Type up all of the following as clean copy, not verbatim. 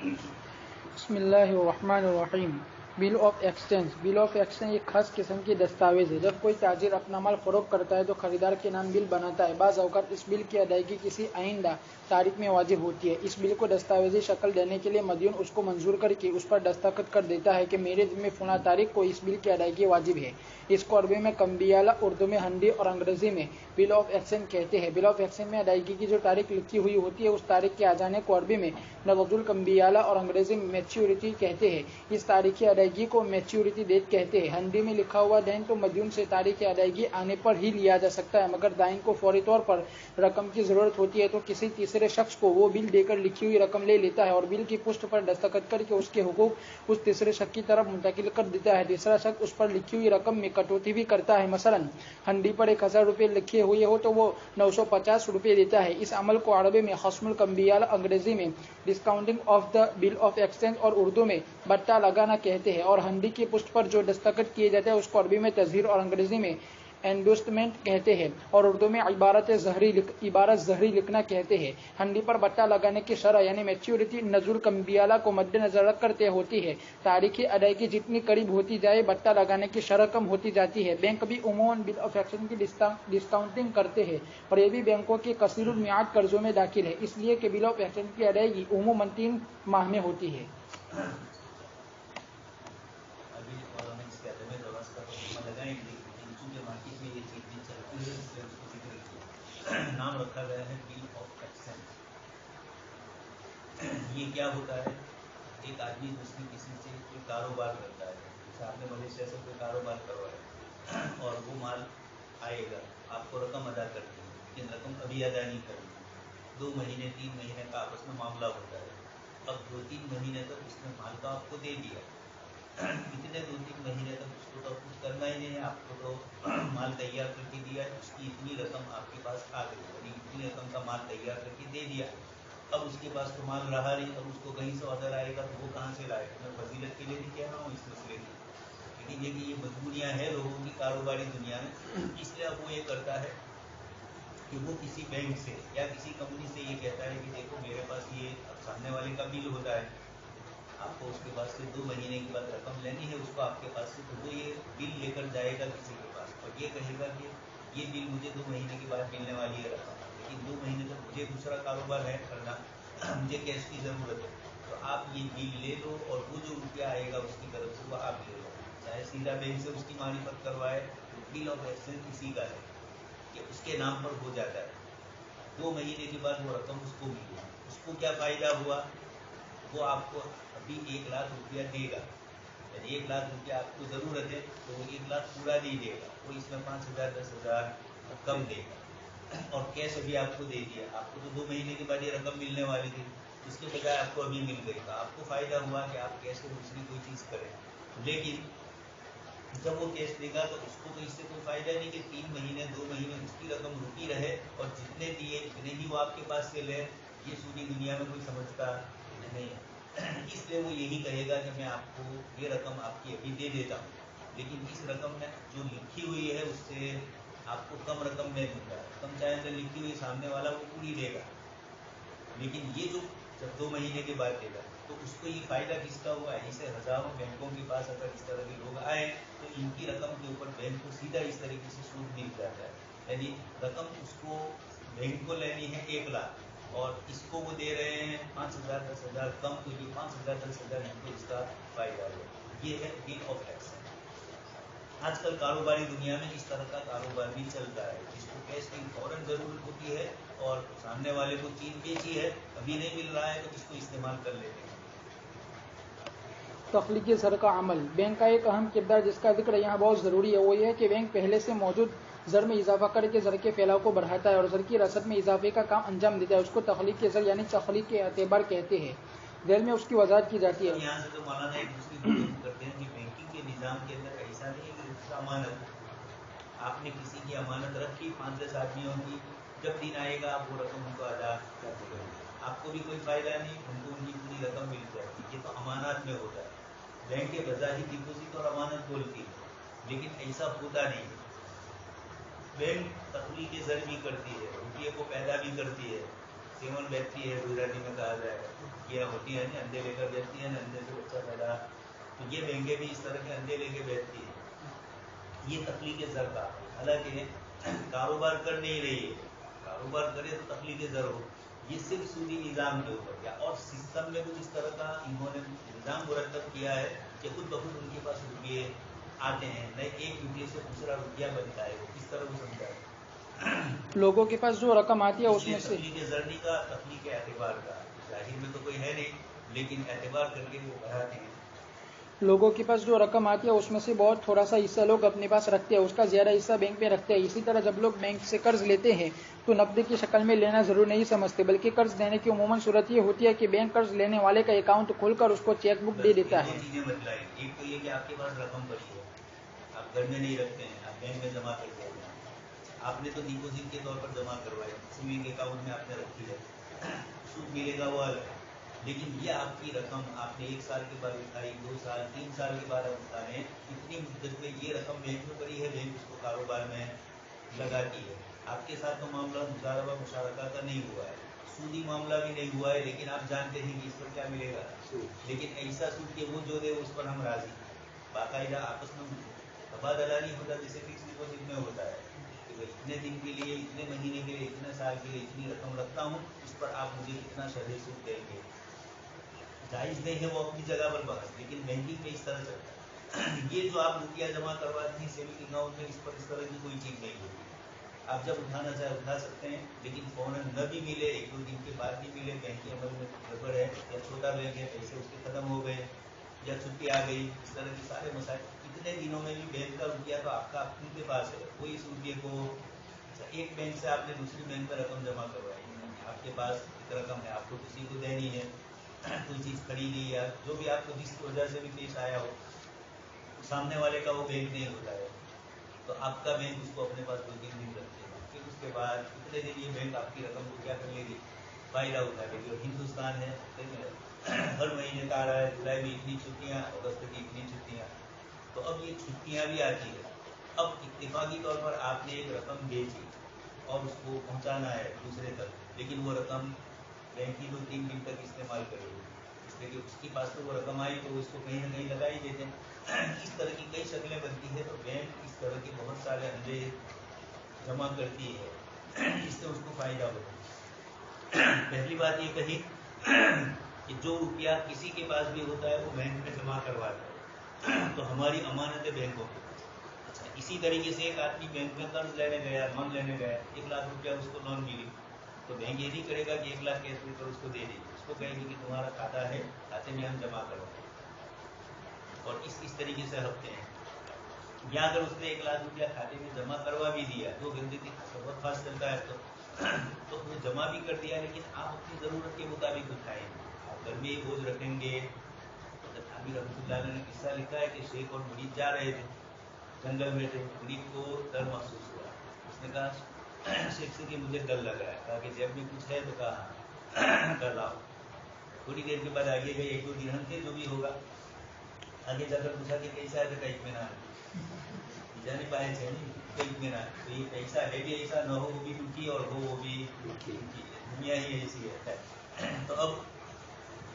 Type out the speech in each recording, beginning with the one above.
بسم اللہ الرحمن الرحیم۔ Bill of exchange. Bill of exchange ایک خاص قسم کی دستاویز ہے۔ جب کوئی تاجر اپنا مال فروخت کرتا ہے تو خریدار کے نام بل بناتا ہے۔ بعض اوقات اس بل کی ادائیگی کسی آئندہ تاریخ میں واجب ہوتی ہے۔ اس بل کو دستاویزی شکل دینے کے لیے مدیون اس کو منظور کر کے اس پر دستخط کر دیتا ہے کہ میرے ذمے فلاں تاریخ کو اس بل کی ادائیگی واجب ہے۔ اس کو عربی میں کمبیالہ، اردو میں ہنڈی اور انگریزی میں بل آف ایکسچینج کہتے ہیں۔ بل آف ایکسچینج میں ادائیگی کی جو تاریخ لکھی ہوئی ہوتی ہے اس تاریخ کے آ جانے کو عربی میں نقض الکمبیالہ اور انگریزی میں میچیورٹی کہتے ہیں۔ اس تاریخ کی ادائیگی کو میچیورٹی ڈیٹ کہتے ہیں۔ ہنڈی میں لکھا ہوا دین تو مدیون سے تاریخ ادائیگی آنے پر ہی لیا جا سکتا ہے، مگر دائن کو فوری طور پر رقم کی ضرورت ہوتی ہے تو کسی تیسرے شخص کو وہ بل دے کر لکھی ہوئی رقم لے لیتا ہے اور بل کی پشت پر دستخط کر کے اس کے حقوق اس تیسرے شخص کی طرف منتقل کر دیتا ہے۔ تیسرا شخص اس پر لکھی ہوئی رقم میں کٹوتی بھی کرتا ہے۔ مثلا ہنڈی پر 1000 روپے لکھے ہوئے ہو تو وہ 950 روپے دیتا ہے۔ اس عمل کو عربی میں خصم الکمبیالہ، انگریزی میں discounting of the bill of exchange اور اردو میں بٹا لگانا کہتے ہیں۔ اور ہنڈی کی پشت پر جو دستخط کیے جاتے ہیں اس کو عربی میں تظہیر اور انگریزی میں انڈوسمنٹ کہتے ہیں اور اردو میں عبارت ظہری لکھنا کہتے ہیں۔ ہنڈی پر بٹا لگانے کی شرح یعنی میچیورٹی نقض الکمبیالہ کو مد نظر رکھ کر طے ہوتی ہے۔ تاریخ ادائیگی جتنی قریب ہوتی جائے بٹا لگانے کی شرح کم ہوتی جاتی ہے۔ بینک بھی عموماً بل آف ایکسچینج کی ڈسکاؤنٹنگ کرتے ہیں اور یہ بھی بینکوں کے قصیر المیعاد قرضوں میں داخل ہے، اس لیے کہ بل آف ایکسچینج کی ادائیگی عموماً 3 ماہ میں ہوتی ہے۔ نام رکھا گیا ہے بل آف ایکسچینج۔ یہ کیا ہوتا ہے؟ ایک آدمی جس نے کسی سے کوئی کاروبار کرتا ہے، جیسے آپ نے ملیشیا سے کوئی کاروبار کروایا اور وہ مال آئے گا، آپ کو رقم ادا کرنی ہے لیکن رقم ابھی ادا نہیں کرنی ہے، 2 مہینے 3 مہینے کا آپس میں معاملہ ہوتا ہے۔ اب 2-3 مہینے تک اس نے مال کا آپ کو دے دیا، اتنے 2-3 مہینے تک اس کو تو کچھ کرنا ہی نہیں ہے، آپ کو تو مال تیار کر کے دیا ہے، اس کی اتنی رقم آپ کے پاس آ گئی، یعنی اتنی رقم کا مال تیار کر کے دے دیا۔ اب اس کے پاس تو مال رہا نہیں، اب اس کو کہیں سے آرڈر آئے گا تو وہ کہاں سے لائے گا؟ میں فضیلت کے لیے نہیں کہہ رہا ہوں اس مسئلے کی، لیکن یہ مجبوریاں ہیں لوگوں کی کاروباری دنیا میں، اس لیے اب وہ یہ کرتا ہے کہ وہ کسی بینک سے یا کسی کمپنی سے یہ کہتا ہے کہ دیکھو میرے پاس یہ اب سامنے والے کا بل ہوتا ہے، آپ کو اس کے پاس سے 2 مہینے کے بعد رقم لینی ہے اس کو آپ کے پاس سے، تو وہ یہ بل لے کر جائے گا کسی کے پاس اور یہ کہے گا کہ یہ بل مجھے 2 مہینے کے بعد ملنے والی ہے رقم، لیکن 2 مہینے تک مجھے دوسرا کاروبار ہے کرنا، مجھے کیش کی ضرورت ہے، تو آپ یہ بل لے لو اور وہ جو روپیہ آئے گا اس کی طرف سے وہ آپ لے لو، چاہے سیدھا بینک سے اس کی معرفت کروائے، تو بل آف ایکسچینج اسی کا ہے کہ اس کے نام پر ہو جاتا ہے۔ 2 مہینے کے بعد وہ رقم اس کو ملی، اس کو کیا فائدہ ہوا؟ وہ آپ کو ابھی 1 لاکھ روپیہ دے گا، یعنی 1 لاکھ روپیہ آپ کو ضرورت ہے تو وہ 1 لاکھ پورا نہیں دے گا، وہ اس میں 5,000 10,000 کم دے گا، اور کیش ابھی آپ کو دے دیا، آپ کو تو 2 مہینے کے بعد یہ رقم ملنے والی تھی، اس کے بجائے آپ کو ابھی مل گئی، تو آپ کو فائدہ ہوا کہ آپ کیش سے دوسری کوئی چیز کریں، لیکن جب وہ کیش دے گا تو اس کو تو اس سے کوئی فائدہ نہیں کہ 3 مہینے 2 مہینے اس کی رقم رکی رہے اور جتنے دیے اتنے ہی وہ آپ کے پاس سے لے، یہ سودی دنیا میں کوئی سمجھتا نہیں ہے، اس لیے وہ یہی کہے گا کہ میں آپ کو یہ رقم آپ کی ابھی دے دیتا ہوں، لیکن اس رقم میں جو لکھی ہوئی ہے اس سے آپ کو کم رقم میں دوں گا، رقم چاہے اگر لکھی ہوئی سامنے والا وہ پوری دے گا، لیکن یہ جو جب 2 مہینے کے بعد دے گا تو اس کو یہ فائدہ کس کا ہوا؟ ایسے ہزاروں بینکوں کے پاس اگر اس طرح کے لوگ آئے تو ان کی رقم کے اوپر بینک کو سیدھا اس طریقے سے سود مل جاتا ہے، یعنی رقم اس کو بینک کو لینی ہے 1 لاکھ اور اس کو وہ دے رہے ہیں 5,000 10,000 کم، تو یہ 5,000 10,000 ان کو اس کا فائدہ ہوا، یہ ہے بل آف ایکسچینج۔ آج کل کاروباری دنیا میں اس طرح کا کاروبار بھی چلتا ہے، جس کو کیش کی فوراً ضرورت ہوتی ہے اور سامنے والے کو چیز بیچی ہے ابھی نہیں مل رہا ہے تو اس کو استعمال کر لیتے ہیں۔ تخلیقی زر کا عمل۔ بینک کا ایک اہم کردار جس کا ذکر یہاں بہت ضروری ہے وہ یہ ہے کہ بینک پہلے سے موجود زر میں اضافہ کر کے زر کے پھیلاؤ کو بڑھاتا ہے اور زر کی رسد میں اضافے کا کام انجام دیتا ہے، اس کو تخلیقی زر یعنی تخلیق کے اعتبار کہتے ہیں۔ ذیل میں اس کی وضاحت کی جاتی ہے۔ یہاں سے تو مولانا ایک دوسری گفتگو کرتے ہیں کہ بینکنگ کے نظام کے اندر ایسا نہیں ہے کہ اس کا امانت، آپ نے کسی کی امانت رکھی 5-10 آدمیوں کی، جب دن آئے گا آپ وہ رقم ان کو ادا کر دیں گے، آپ کو بھی کوئی فائدہ نہیں، ان کو ان کی پوری رقم مل جائے گی، یہ تو امانات میں ہوتا ہے، بینک کے بظاہر ڈپوزٹ اور امانت بولتی ہے، لیکن ایسا ہوتا نہیں ہے، بینک تخلیق زر بھی کرتی ہے، روپیے کو پیدا بھی کرتی ہے، سیون بیچتی ہے گجراتی میں کہا جائے گا، लड़कियां होती हैं अंडे लेकर बेचती हैं, अंडे से बच्चा पैदा, तो ये बैंकें भी इस तरह के अंडे लेके बेचती है। ये तख्लीक़ ज़र का, हालांकि कारोबार कर नहीं रही है, कारोबार करे तो तख्लीक़ ज़र हो, ये सिर्फ सूदी निज़ाम के ऊपर क्या, और सिस्टम में कुछ इस तरह का इन्होंने निज़ाम मुरतब किया है कि खुद ब खुद उनके पास रुपये आते हैं, नए एक रुपये से दूसरा रुपया बनता है, वो किस तरह वो समझा लोगों के पास जो रकम आती है उसमें से तख्लीक़ ज़रनी का, तख्लीक़ एतबार का, जाहिर में तो कोई है नहीं, लेकिन एतबार करके वो बढ़ाते हैं। लोगों के पास जो रकम आती है उसमें से बहुत थोड़ा सा हिस्सा लोग अपने पास रखते हैं, उसका ज़्यादा हिस्सा बैंक में रखते हैं। इसी तरह जब लोग बैंक से कर्ज लेते हैं तो नकदी की शक्ल में लेना जरूर नहीं समझते, बल्कि कर्ज देने की उमूमन सूरत ये होती है कि बैंक कर्ज लेने वाले का अकाउंट खोलकर उसको चेक बुक दे देता है। चीजें बतलाई, एक तो ये कि आपके पास रकम पड़ी है, आप घर में नहीं रखते हैं, आप बैंक में जमा करते हैं, आपने तो डिपोजिट के तौर पर जमा करवाए, सेविंग अकाउंट में आपने रखी है, सूद मिलेगा वो अलग, लेकिन ये आपकी रकम आपने 1 साल के बाद उठाई, 2 साल 3 साल के बाद उठाने, इतनी मुद्दत में ये रकम बैंक में पड़ी है, बैंक उसको कारोबार में लगाती है। आपके साथ तो मामला मुजारबा मुशारका का नहीं हुआ है, सूदी मामला भी नहीं हुआ है, लेकिन आप जानते हैं कि इस पर क्या मिलेगा, लेकिन ऐसा सूद के वो जो दे उस पर हम राजी, बाकायदा आपस में तबादला नहीं होता जैसे फिक्स डिपॉजिट में होता है कि भाई इतने दिन के लिए, इतने महीने के लिए, इतने साल के लिए इतनी रकम रखता हूँ, इस पर आप मुझे कितना शरही सूद देंगे। जायज़ नहीं है वो अपनी जगह पर बहस, लेकिन बैंकिंग में इस तरह चलता है। ये जो आप रुपया जमा करवाते हैं सेविंग अकाउंट में, इस पर इस तरह की कोई चीज़ नहीं होगी, आप जब उठाना चाहे उठा सकते हैं, लेकिन फौरन न भी मिले, 1-2 दिन के बाद भी मिले, बैंक के अमल में गड़बड़ है, या छोटा बैंक है, पैसे उसके ख़त्म हो गए, या छुट्टी आ गई, इस तरह के सारे मसाइल, इतने दिनों में भी बैंक का रुपया तो आपका अपने पास है, कोई इस रुपये को, एक बैंक से आपने दूसरी बैंक में रकम जमा करवाई, आपके पास एक रकम है, आपको किसी को देनी है, कोई चीज़ खरीदी या जो भी आपको जिस वजह से भी पेश आया हो, तो सामने वाले का वो बैंक नहीं होता है, तो आपका बैंक उसको अपने पास 2-3 दिन रखते हैं, फिर उसके बाद इतने दिन ये बैंक आपकी रकम को क्या कर लेगी, फ़ायदा उठा लेगी। और हिंदुस्तान है हर महीने का आ रहा है, जुलाई में इतनी छुट्टियाँ, अगस्त की इतनी छुट्टियाँ, तो अब ये छुट्टियाँ भी आती है, अब इत्तेफाकी तौर पर आपने एक रकम बेची और उसको पहुँचाना है दूसरे तक, लेकिन वो रकम बैंक की 2-3 दिन तक इस्तेमाल करेगी, इसलिए कि उसके पास तो वो रकम आई तो उसको कहीं ना कहीं लगा ही देते हैं। इस तरह की कई शक्लें बनती है, तो बैंक इस तरह के बहुत सारे अंडे जमा करती है, इससे उसको फ़ायदा होता है। पहली बात ये कही कि जो रुपया किसी के पास भी होता है वो बैंक में जमा करवाता है, तो हमारी अमानत है बैंकों के पास। अच्छा, इसी तरीके से एक आदमी बैंक में कर्ज लेने गया, लोन लेने गया, 1 लाख रुपया उसको लोन मिली, तो बैंक ये नहीं करेगा कि 1 लाख कैश लेकर उसको दे दी, उसको कहेगी कि तुम्हारा खाता है, खाते में हम जमा करो, और इस तरीके से हफ्ते हैं। या अगर उसने 1 लाख रुपया खाते में जमा करवा भी दिया, तो गंदगी बहुत फास्ट चलता है तो वो जमा भी कर दिया, लेकिन आप अपनी ज़रूरत के मुताबिक उठाएंगे, आप घर में ही बोझ रखेंगे। अभी रहमतुल्लाह ने किस्सा लिखा है कि शेख और मुरीद जा रहे थे, जंगल में थे, मुरीद को डर महसूस हुआ, उसने कहा शेख से कि मुझे डर लग रहा है, कहा कि जेब में कुछ है, तो कहा कर लाओ। थोड़ी देर के बाद आगे गए, 1-2 दिरहम थे, जो भी होगा, आगे जाकर पूछा कि कैसा है, तो कहीं में ना जाने पाए थे कहीं में ना, तो ये पैसा है भी ऐसा, न हो वो भी दुखी और हो वो भी दुखी, दुनिया ही ऐसी है। तो अब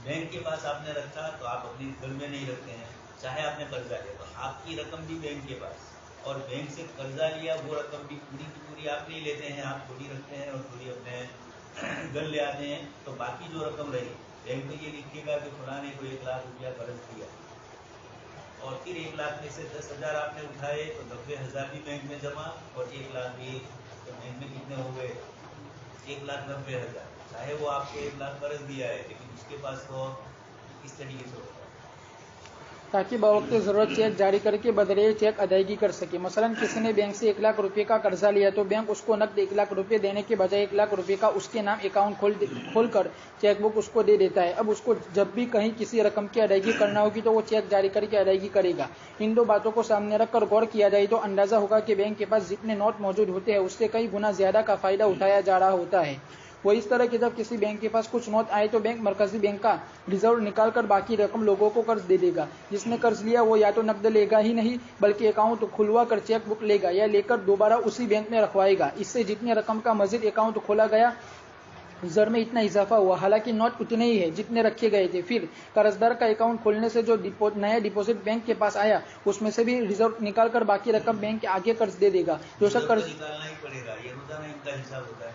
बैंक के पास आपने रखा, तो आप अपने घर में नहीं रखते हैं, चाहे आपने कर्जा लिया तो आपकी रकम भी बैंक के पास, और बैंक से कर्जा लिया वो रकम भी पूरी की पूरी आप नहीं लेते हैं, आप थोड़ी रखते हैं और थोड़ी अपने घर ले आते हैं, तो बाकी जो रकम रही बैंक तो ये लिखेगा कि फलाने को 1 लाख रुपया कर्ज दिया, और फिर 1 लाख में से 10,000 आपने उठाए, तो 90,000 भी बैंक में जमा, और 1 लाख भी, तो बैंक में कितने हो गए, 1,90,000। चाहे वो आपको 1 लाख कर्ज दिया है, लेकिन उसके पास तो इस तरीके से होता है, ताकि बवक्त ज़रूरत चेक जारी करके बदले चेक अदायगी कर सके। मसलन किसी ने बैंक से 1 लाख रुपए का कर्जा लिया, तो बैंक उसको नकद 1 लाख रुपए देने के बजाय 1 लाख रुपए का उसके नाम अकाउंट खोलकर चेकबुक उसको दे देता है। अब उसको जब भी कहीं किसी रकम की अदायगी करना होगी तो वो चेक जारी करके अदायगी करेगा। इन 2 बातों को सामने रखकर गौर किया जाए तो अंदाजा होगा कि बैंक के पास जितने नोट मौजूद होते हैं उससे कई गुना ज्यादा का फायदा उठाया जा रहा होता है। वो इस तरह कि जब किसी बैंक के पास कुछ नोट आए तो बैंक मरकजी बैंक का रिजर्व निकालकर बाकी रकम लोगों को कर्ज दे देगा। जिसने कर्ज लिया वो या तो नकद लेगा ही नहीं, बल्कि अकाउंट खुलवा कर चेक बुक लेगा या लेकर दोबारा उसी बैंक में रखवाएगा। इससे जितनी रकम का मजीद अकाउंट खोला गया زر میں اتنا اضافہ ہوا، حالانکہ نوٹ اتنے ہی ہیں جتنے رکھے گئے تھے۔ پھر قرضدار کا اکاؤنٹ کھولنے سے جو نیا ڈپوزٹ بینک کے پاس آیا اس میں سے بھی ریزرو نکال کر باقی رقم بینک کے آگے قرض دے دے گا۔ جو شخص قرض نکالنا ہی پڑے گا، یہ روزانہ ان کا حساب ہوتا ہے،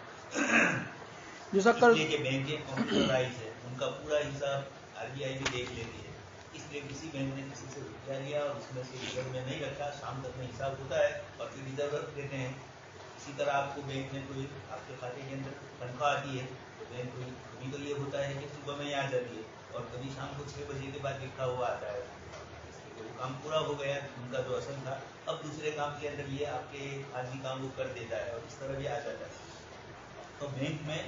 جو شخص اس قرض لیے کہ بینکیں کمپیوٹرائز ہے، ان کا پورا حساب RBI بھی دیکھ لیتی ہے۔ اس لیے کسی بینک نے کسی سے روپیہ لیا اور اس میں سے ریزرو میں نہیں رکھا، شام تک میں حساب ہوتا ہے اور پھر ریزرو رکھ دیتے ہیں۔ اسی طرح آپ کو بینک میں کوئی آپ کے کھاتے کے اندر تنخواہ آتی ہے تو بینک کوئی کبھی تو یہ ہوتا ہے کہ صبح میں ہی آ جاتی ہے اور کبھی شام کو 6 بجے کے بعد لکھا ہوا آتا ہے، اس لیے وہ کام پورا ہو گیا ان کا جو اصل تھا، اب دوسرے کام کے اندر یہ آپ کے خارجی کام وہ کر دیتا ہے اور اس طرح بھی آ جاتا ہے۔ تو بینک میں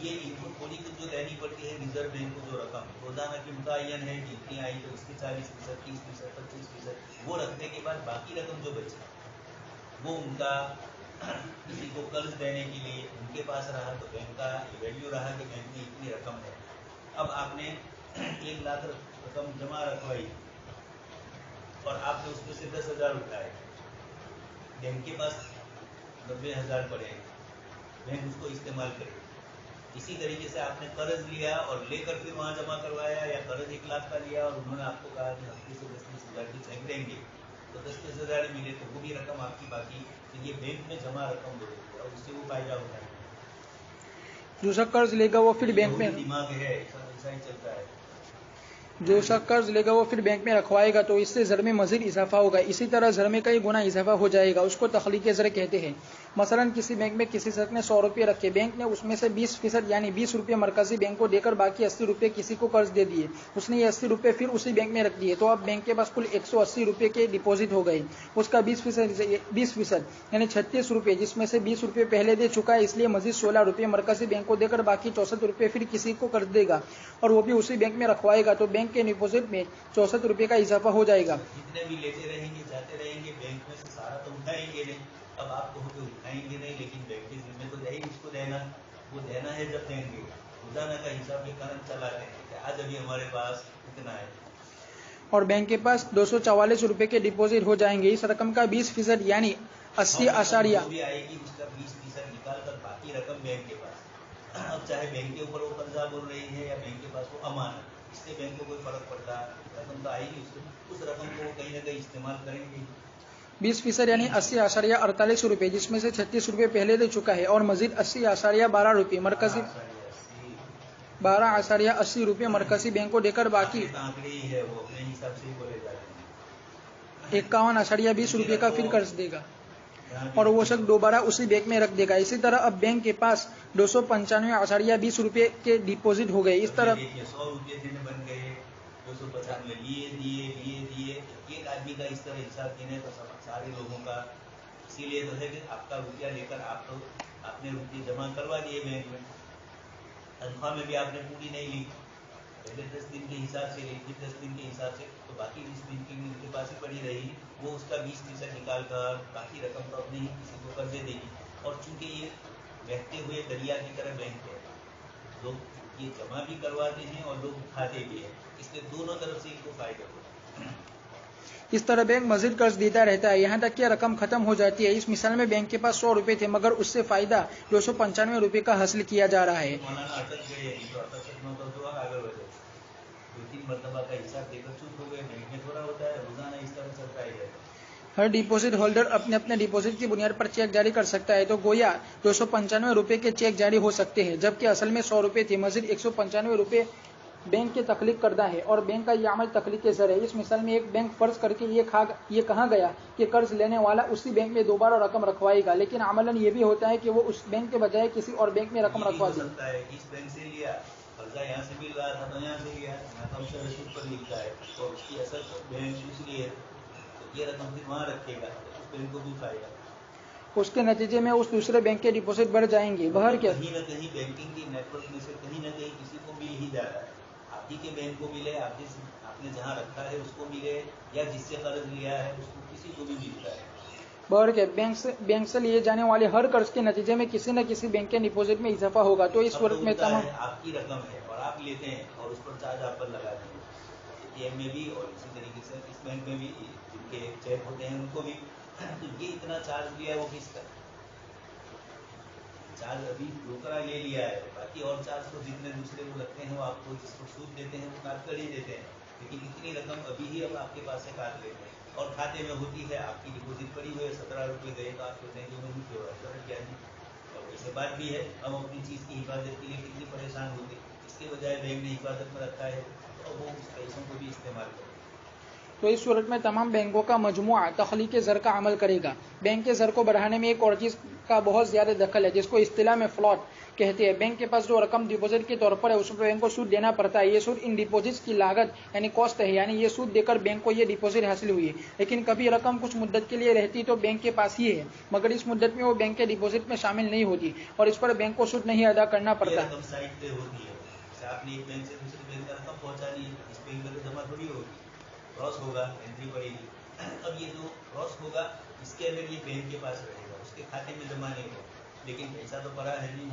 یہ ان کو تھوڑی کچھ جو دینی پڑتی ہے ریزرو بینک کو، جو رقم روزانہ کی متعین ہے کہ اتنی آئی تو اس کی 40%، 30%، 25%، وہ رکھنے کے بعد باقی رقم جو بچی وہ ان کا کسی کو قرض دینے کے لیے ان کے پاس رہا، تو بینک کا ویلیو رہا کہ بینک میں اتنی رقم ہے۔ اب آپ نے 1 لاکھ رقم جمع رکھوائی اور آپ نے اس میں سے 10,000 اٹھائے، بینک کے پاس 90,000 پڑے ہیں، بینک اس کو استعمال کرے۔ اسی طریقے سے آپ نے قرض لیا اور لے کر پھر وہاں جمع کروایا، یا قرض 1 لاکھ کا لیا اور انہوں نے آپ کو کہا کہ ہفتے سے 10,000 کی چیک دیں گے، تو 10,000 ملے تو وہ بھی رقم آپ کی باقی، تو یہ بینک میں جمع رقم بولتے ہیں اور اس سے وہ فائدہ ہوتا ہے۔ جو شخص قرض لے گا وہ پھر بینک میں دماغ ہے، ایسا ہی چلتا ہے۔ جو شخص قرض لے گا وہ پھر بینک میں رکھوائے گا تو اس سے زر میں مزید اضافہ ہوگا، اسی طرح زر میں کئی گنا اضافہ ہو جائے گا، اس کو تخلیق زر کہتے ہیں۔ مثلا کسی بینک میں کسی شخص نے 100 روپے رکھے، بینک نے اس میں سے 20% یعنی 20 روپے مرکزی بینک کو دے کر باقی 80 روپے کسی کو قرض دے دیے، اس نے یہ 80 روپے پھر اسی بینک میں رکھ دیے، تو اب بینک کے پاس کل 180 روپے کے ڈپوزٹ ہو گئے۔ اس کا 20% یعنی 36 روپے، جس میں سے 20 روپے پہلے دے چکا ہے، اس لیے مزید 16 روپے مرکزی بینک کو دے کر باقی 64 روپے پھر کسی کو قرض دے گا اور وہ بھی اسی بینک میں رکھوائے گا، تو بینک کے ڈپوزٹ میں 64 روپے کا اضافہ ہو جائے گا۔ جتنے بھی لیتے رہیں گے جاتے رہیں گے، بینک میں سے سارا تو اٹھائیں گے نہیں، اب آپ کہو کہ اٹھائیں گے نہیں، لیکن بینک کے ذمہ تو ہے ہی اس کو دینا، وہ دینا ہے جب دیں گے۔ روزانہ کا حساب یہ کرن چلاتے ہیں کہ آج ابھی ہمارے پاس اتنا ہے اور بینک کے پاس 244 روپے کے ڈپوزٹ ہو جائیں گے۔ اس رقم کا 20% یعنی 80 جو بھی آئے گی اس کا 20% نکال کر باقی رقم بینک کے پاس، اب چاہے بینک کے اوپر وہ قرضہ بول رہی ہے یا بینک کے پاس وہ امانت، اس سے بینک کو کوئی فرق پڑتا ہے، رقم تو آئے گی، اس رقم کو وہ کہیں نہ کہیں استعمال کریں گے۔ 20% یعنی 80.48 روپے، جس میں سے 36 روپے پہلے دے چکا ہے، اور مزید 80.12 روپے مرکزی 12.80 روپے مرکزی بینک کو دے کر باقی آنکڑے ہی ہے، وہ اپنے حساب سے ہی بولے جاتے ہیں۔ 51.20 روپے کا پھر قرض دے گا اور وہ شخص دوبارہ اسی بینک میں رکھ دے گا۔ اسی طرح اب بینک کے پاس 295.20 روپے کے ڈپوزٹ ہو گئے۔ اس طرح 100 روپے دن بن گئے، 295 لیے، ایک آدمی کا اس طرح حساب دینے تو سارے لوگوں کا، اسی لیے تو ہے کہ آپ کا روپیہ لے کر آپ نے روپیے جمع کروا دیے بینک میں، تنخواہ میں بھی آپ نے پوری نہیں لی، پہلے 10 دن کے حساب سے لی، پھر 10 دن کے حساب سے، تو باقی 20 دن کی ان کے پاس ہی پڑی رہی، وہ اس کا 20% نکال کر باقی رقم تو اپنے ہی کسی کو قرضے دے گی۔ اور چونکہ یہ بہتے ہوئے دریا کی طرح بینک ہے، لوگ یہ جمع بھی کرواتے ہیں اور لوگ اٹھاتے بھی ہیں، اس لیے دونوں طرف سے ان کو فائدہ ہوتا ہے۔ اس طرح بینک مزید قرض دیتا رہتا ہے یہاں تک کہ رقم ختم ہو جاتی ہے۔ اس مثال میں بینک کے پاس 100 روپے تھے مگر اس سے فائدہ 295 روپے کا حاصل کیا جا رہا ہے۔ مولانا اٹک گئے، نہیں تو اٹک نہ تو آگے بڑھے، 2-3 مرتبہ کا حساب دے کر چپ ہو گئے، بینک میں تھوڑا ہوتا ہے، روزانہ اس طرح چلتا ہے۔ ہر ڈپوزٹ ہولڈر اپنے ڈپوزٹ کی بنیاد پر چیک جاری کر سکتا ہے، تو گویا 295 روپے کے چیک جاری ہو سکتے ہیں، جبکہ اصل میں 100 روپے تھے، مزید 195 روپے بینک کے تخلیق کردہ ہے اور بینک کا یہ عمل تخلیق زر ہے۔ اس مثال میں ایک بینک فرض کر کے یہ کہا گیا کہ قرض لینے والا اسی بینک میں دوبارہ رقم رکھوائے گا، لیکن عملاً یہ بھی ہوتا ہے کہ وہ اس بینک کے بجائے کسی اور بینک میں رقم رکھوا دے۔ سکتا ہے اس بینک سے لیا قرضہ، یہاں سے مل رہا تھا تو یہاں سے لیا، یہاں کم سے رسید پر لکھتا ہے اور اس کی اصل بینک دوسری ہے، تو یہ رقم پھر وہاں رکھے گا تو اس بینک کو بھی فائدہ، اس کے نتیجے میں اس دوسرے بینک کے ڈپوزٹ بڑھ جائیں گے۔ بہر کیا کہیں نہ کہیں بینکنگ کی نیٹ ورک میں سے کہیں نہ کہیں کسی کو مل ہی جاتا ہے، آپ ہی کے بینک کو ملے، آپ نے جہاں رکھا ہے اس کو ملے، یا جس سے قرض لیا ہے اس کو کسی کو بھی ملتا ہے۔ بہر کے بینک سے لیے جانے والے ہر قرض کے نتیجے میں کسی نہ کسی بینک کے ڈپوزٹ میں اضافہ ہوگا، تو اس ورق میں تمام آپ کی رقم ہے اور آپ لیتے ہیں اور اس پر چارج آپ پر لگا دیں گے، ATM میں بھی اور اسی طریقے سے اس بینک میں بھی جن کے چیک ہوتے ہیں ان کو بھی، تو یہ اتنا چارج لیا ہے وہ کس کا؟ चार्ज अभी ब्रोकर ले लिया है, बाकी और चार्ज तो जितने दूसरे वो लगते हैं वो आपको जिसको सूद देते हैं वो काट कर ही देते हैं, लेकिन इतनी रकम अभी ही अब आपके पास से काट लेते हैं और खाते में होती है, आपकी डिपॉजिट पड़ी हुई है 17 रुपये गए तो आप सोचते हैं कि मैं रुक हो रहा है क्या जी। और वैसे बात भी है, हम अपनी चीज़ की हिफाजत के लिए कितनी परेशान होते, इसके बजाय बैंक ने हिफाजत में रखा है तो वो उस पैसों को भी इस्तेमाल करें। तो इस सूरत में तमाम बैंकों का मजमुआ तख्लीक ज़र का अमल करेगा। बैंक के ज़र को बढ़ाने में एक और चीज़ का बहुत ज़्यादा दखल है जिसको इस्तिलाह में फ्लॉट कहते हैं। बैंक के पास जो रकम डिपॉजिट के तौर पर है उस पर बैंक को सूद देना पड़ता है। ये सूद इन डिपॉजिट्स की लागत यानी कॉस्ट है, यानी ये सूद देकर बैंक को ये डिपॉजिट हासिल हुई है। लेकिन कभी रकम कुछ मुद्दत के लिए रहती तो बैंक के पास ही है, मगर इस मुद्दत में वो बैंक के डिपॉजिट में शामिल नहीं होती और इस पर बैंक को सूद नहीं अदा करना पड़ता। आपने एक बैंक से दूसरे बैंक में रकम पहुंचानी है, इस बैंक में तो जमा थोड़ी होगी, क्रॉस होगा, एंट्री पड़ेगी। अब ये जो क्रॉस होगा इसके अंदर ये बैंक के पास रहेगा, उसके खाते में जमा नहीं होगा, लेकिन पैसा तो पड़ा है नहीं,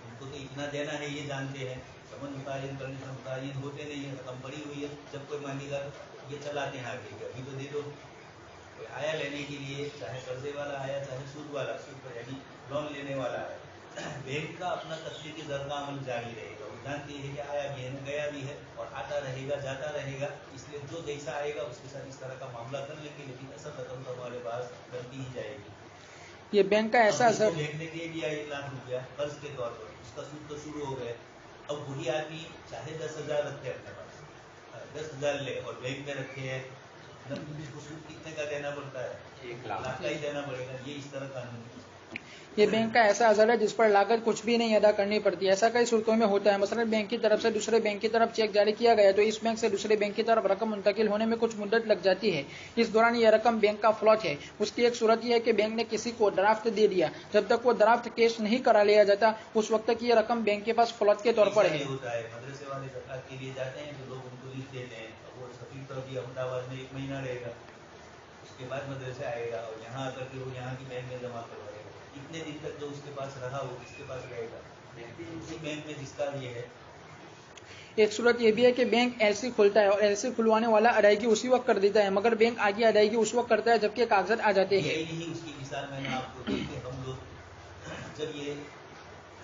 उनको तो इतना देना है ये जानते हैं, समझ मुतायन करने से मुतायन होते नहीं है, रकम पड़ी हुई है, जब कोई मांगेगा ये चलाते हैं आगे अभी तो दे दो। कोई आया लेने के लिए, चाहे कर्जे वाला आया चाहे सूद वाला, सूद पर यानी लोन लेने वाला है, बैंक का अपना तस्लीकी ज़र का अमल जारी रहेगा, वो जानती है कि आया भी है गया भी है और आता रहेगा जाता रहेगा, इसलिए जो जैसा आएगा उसके साथ इस तरह का मामला कर लेंगे, लेकिन असल रकम तो हमारे पास बनती ही जाएगी। ये बैंक का ऐसा असर, बैंक ने दे दिया 1 लाख रुपया कर्ज के तौर पर, उसका सूद तो शुरू हो गया। अब वही आदमी चाहे 10,000 रखे अपने पास, 10,000 ले और बैंक में रखे है, उसको सूद कितने का देना पड़ता है, 1 लाख का ही देना पड़ेगा। ये इस तरह कानून, ये बैंक का ऐसा असर है जिस पर लागत कुछ भी नहीं अदा करनी पड़ती। ऐसा कई सूरतों में होता है, मसलन बैंक की तरफ से दूसरे बैंक की तरफ चेक जारी किया गया तो इस बैंक से दूसरे बैंक की तरफ रकम मुंतकिल होने में कुछ मुद्दत लग जाती है। इस दौरान यह रकम बैंक का फ्लॉट है। उसकी एक सूरत यह है कि बैंक ने किसी को ड्राफ्ट दे दिया, जब तक वो ड्राफ्ट कैश नहीं करा लिया जाता उस वक्त तक ये रकम बैंक के पास फ्लॉट के तौर पर है। मदरसे वाले ज़कात के लिए जाते हैं तो लोग उनको लिख देते हैं, वो सफी तरफ अहमदाबाद में 1 महीना रहेगा, उसके बाद मदरसे आएगा और यहाँ आकर के वो यहाँ की बैंक में जमा करवाएगा। इतने दिन तक जो उसके पास रहा वो किसके पास रहेगा, उसी बैंक में जिसका ये है। एक सूरत यह भी है कि बैंक एलसी खुलता है और एलसी खुलवाने वाला अदायगी उसी वक्त कर देता है, मगर बैंक आगे अदायगी उस वक्त करता है जबकि कागजात आ जाते हैं। यही नहीं उसकी मिसाल मैंने आपको दी कि हम लोग जब ये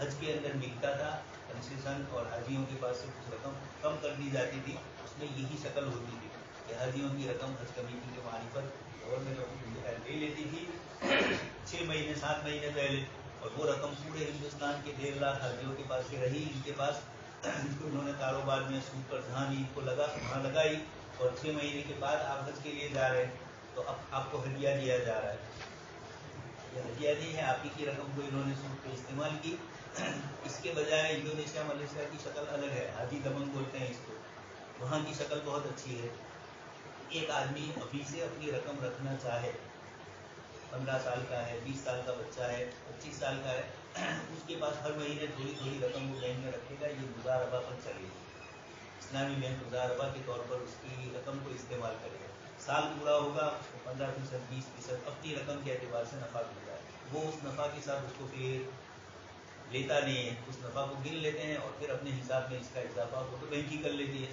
हज के अंदर मिलता था कंसेशन और हाजियों के पास से कुछ रकम कम कर दी जाती थी, उसमें यही शक्ल होती थी कि हाजियों की रकम हज कमेटी के मानी पर गवर्नमेंट ले लेती थी 6 महीने 7 महीने पहले, और वो रकम पूरे हिंदुस्तान के 1.5 लाख हाजियों के पास से रही इनके पास, जिसको इन्होंने कारोबार में सूद पर जहाँ भी इनको लगा वहाँ लगाई, और 6 महीने के बाद आप हज के लिए जा रहे हैं तो अब आपको हदिया दिया जा रहा है। ये हदिया नहीं है, आप ही की रकम को इन्होंने सूद पर इस्तेमाल की। इसके बजाय इंडोनेशिया मलेशिया की शक्ल अलग है, हाजी दमन बोलते हैं इसको, वहाँ की शक्ल बहुत अच्छी है। एक आदमी अभी से अपनी रकम रखना चाहे, 15 साल का है, 20 साल का बच्चा है, 25 साल का है, उसके पास हर महीने थोड़ी थोड़ी रकम वो बैंक में रखेगा, ये मुजारबा पर चलेगी। इस्लामी बैंक मुजारबा के तौर पर उसकी रकम को इस्तेमाल करेगा। साल पूरा होगा उसको 15%, 20% अपनी रकम के एतबार से नफ़ा मिलता है, वो उस नफ़ा के साथ उसको फिर लेता नहीं है, उस नफ़ा को गिन लेते हैं और फिर अपने हिसाब में इसका इजाफा वो तो बैंक ही कर लेती है।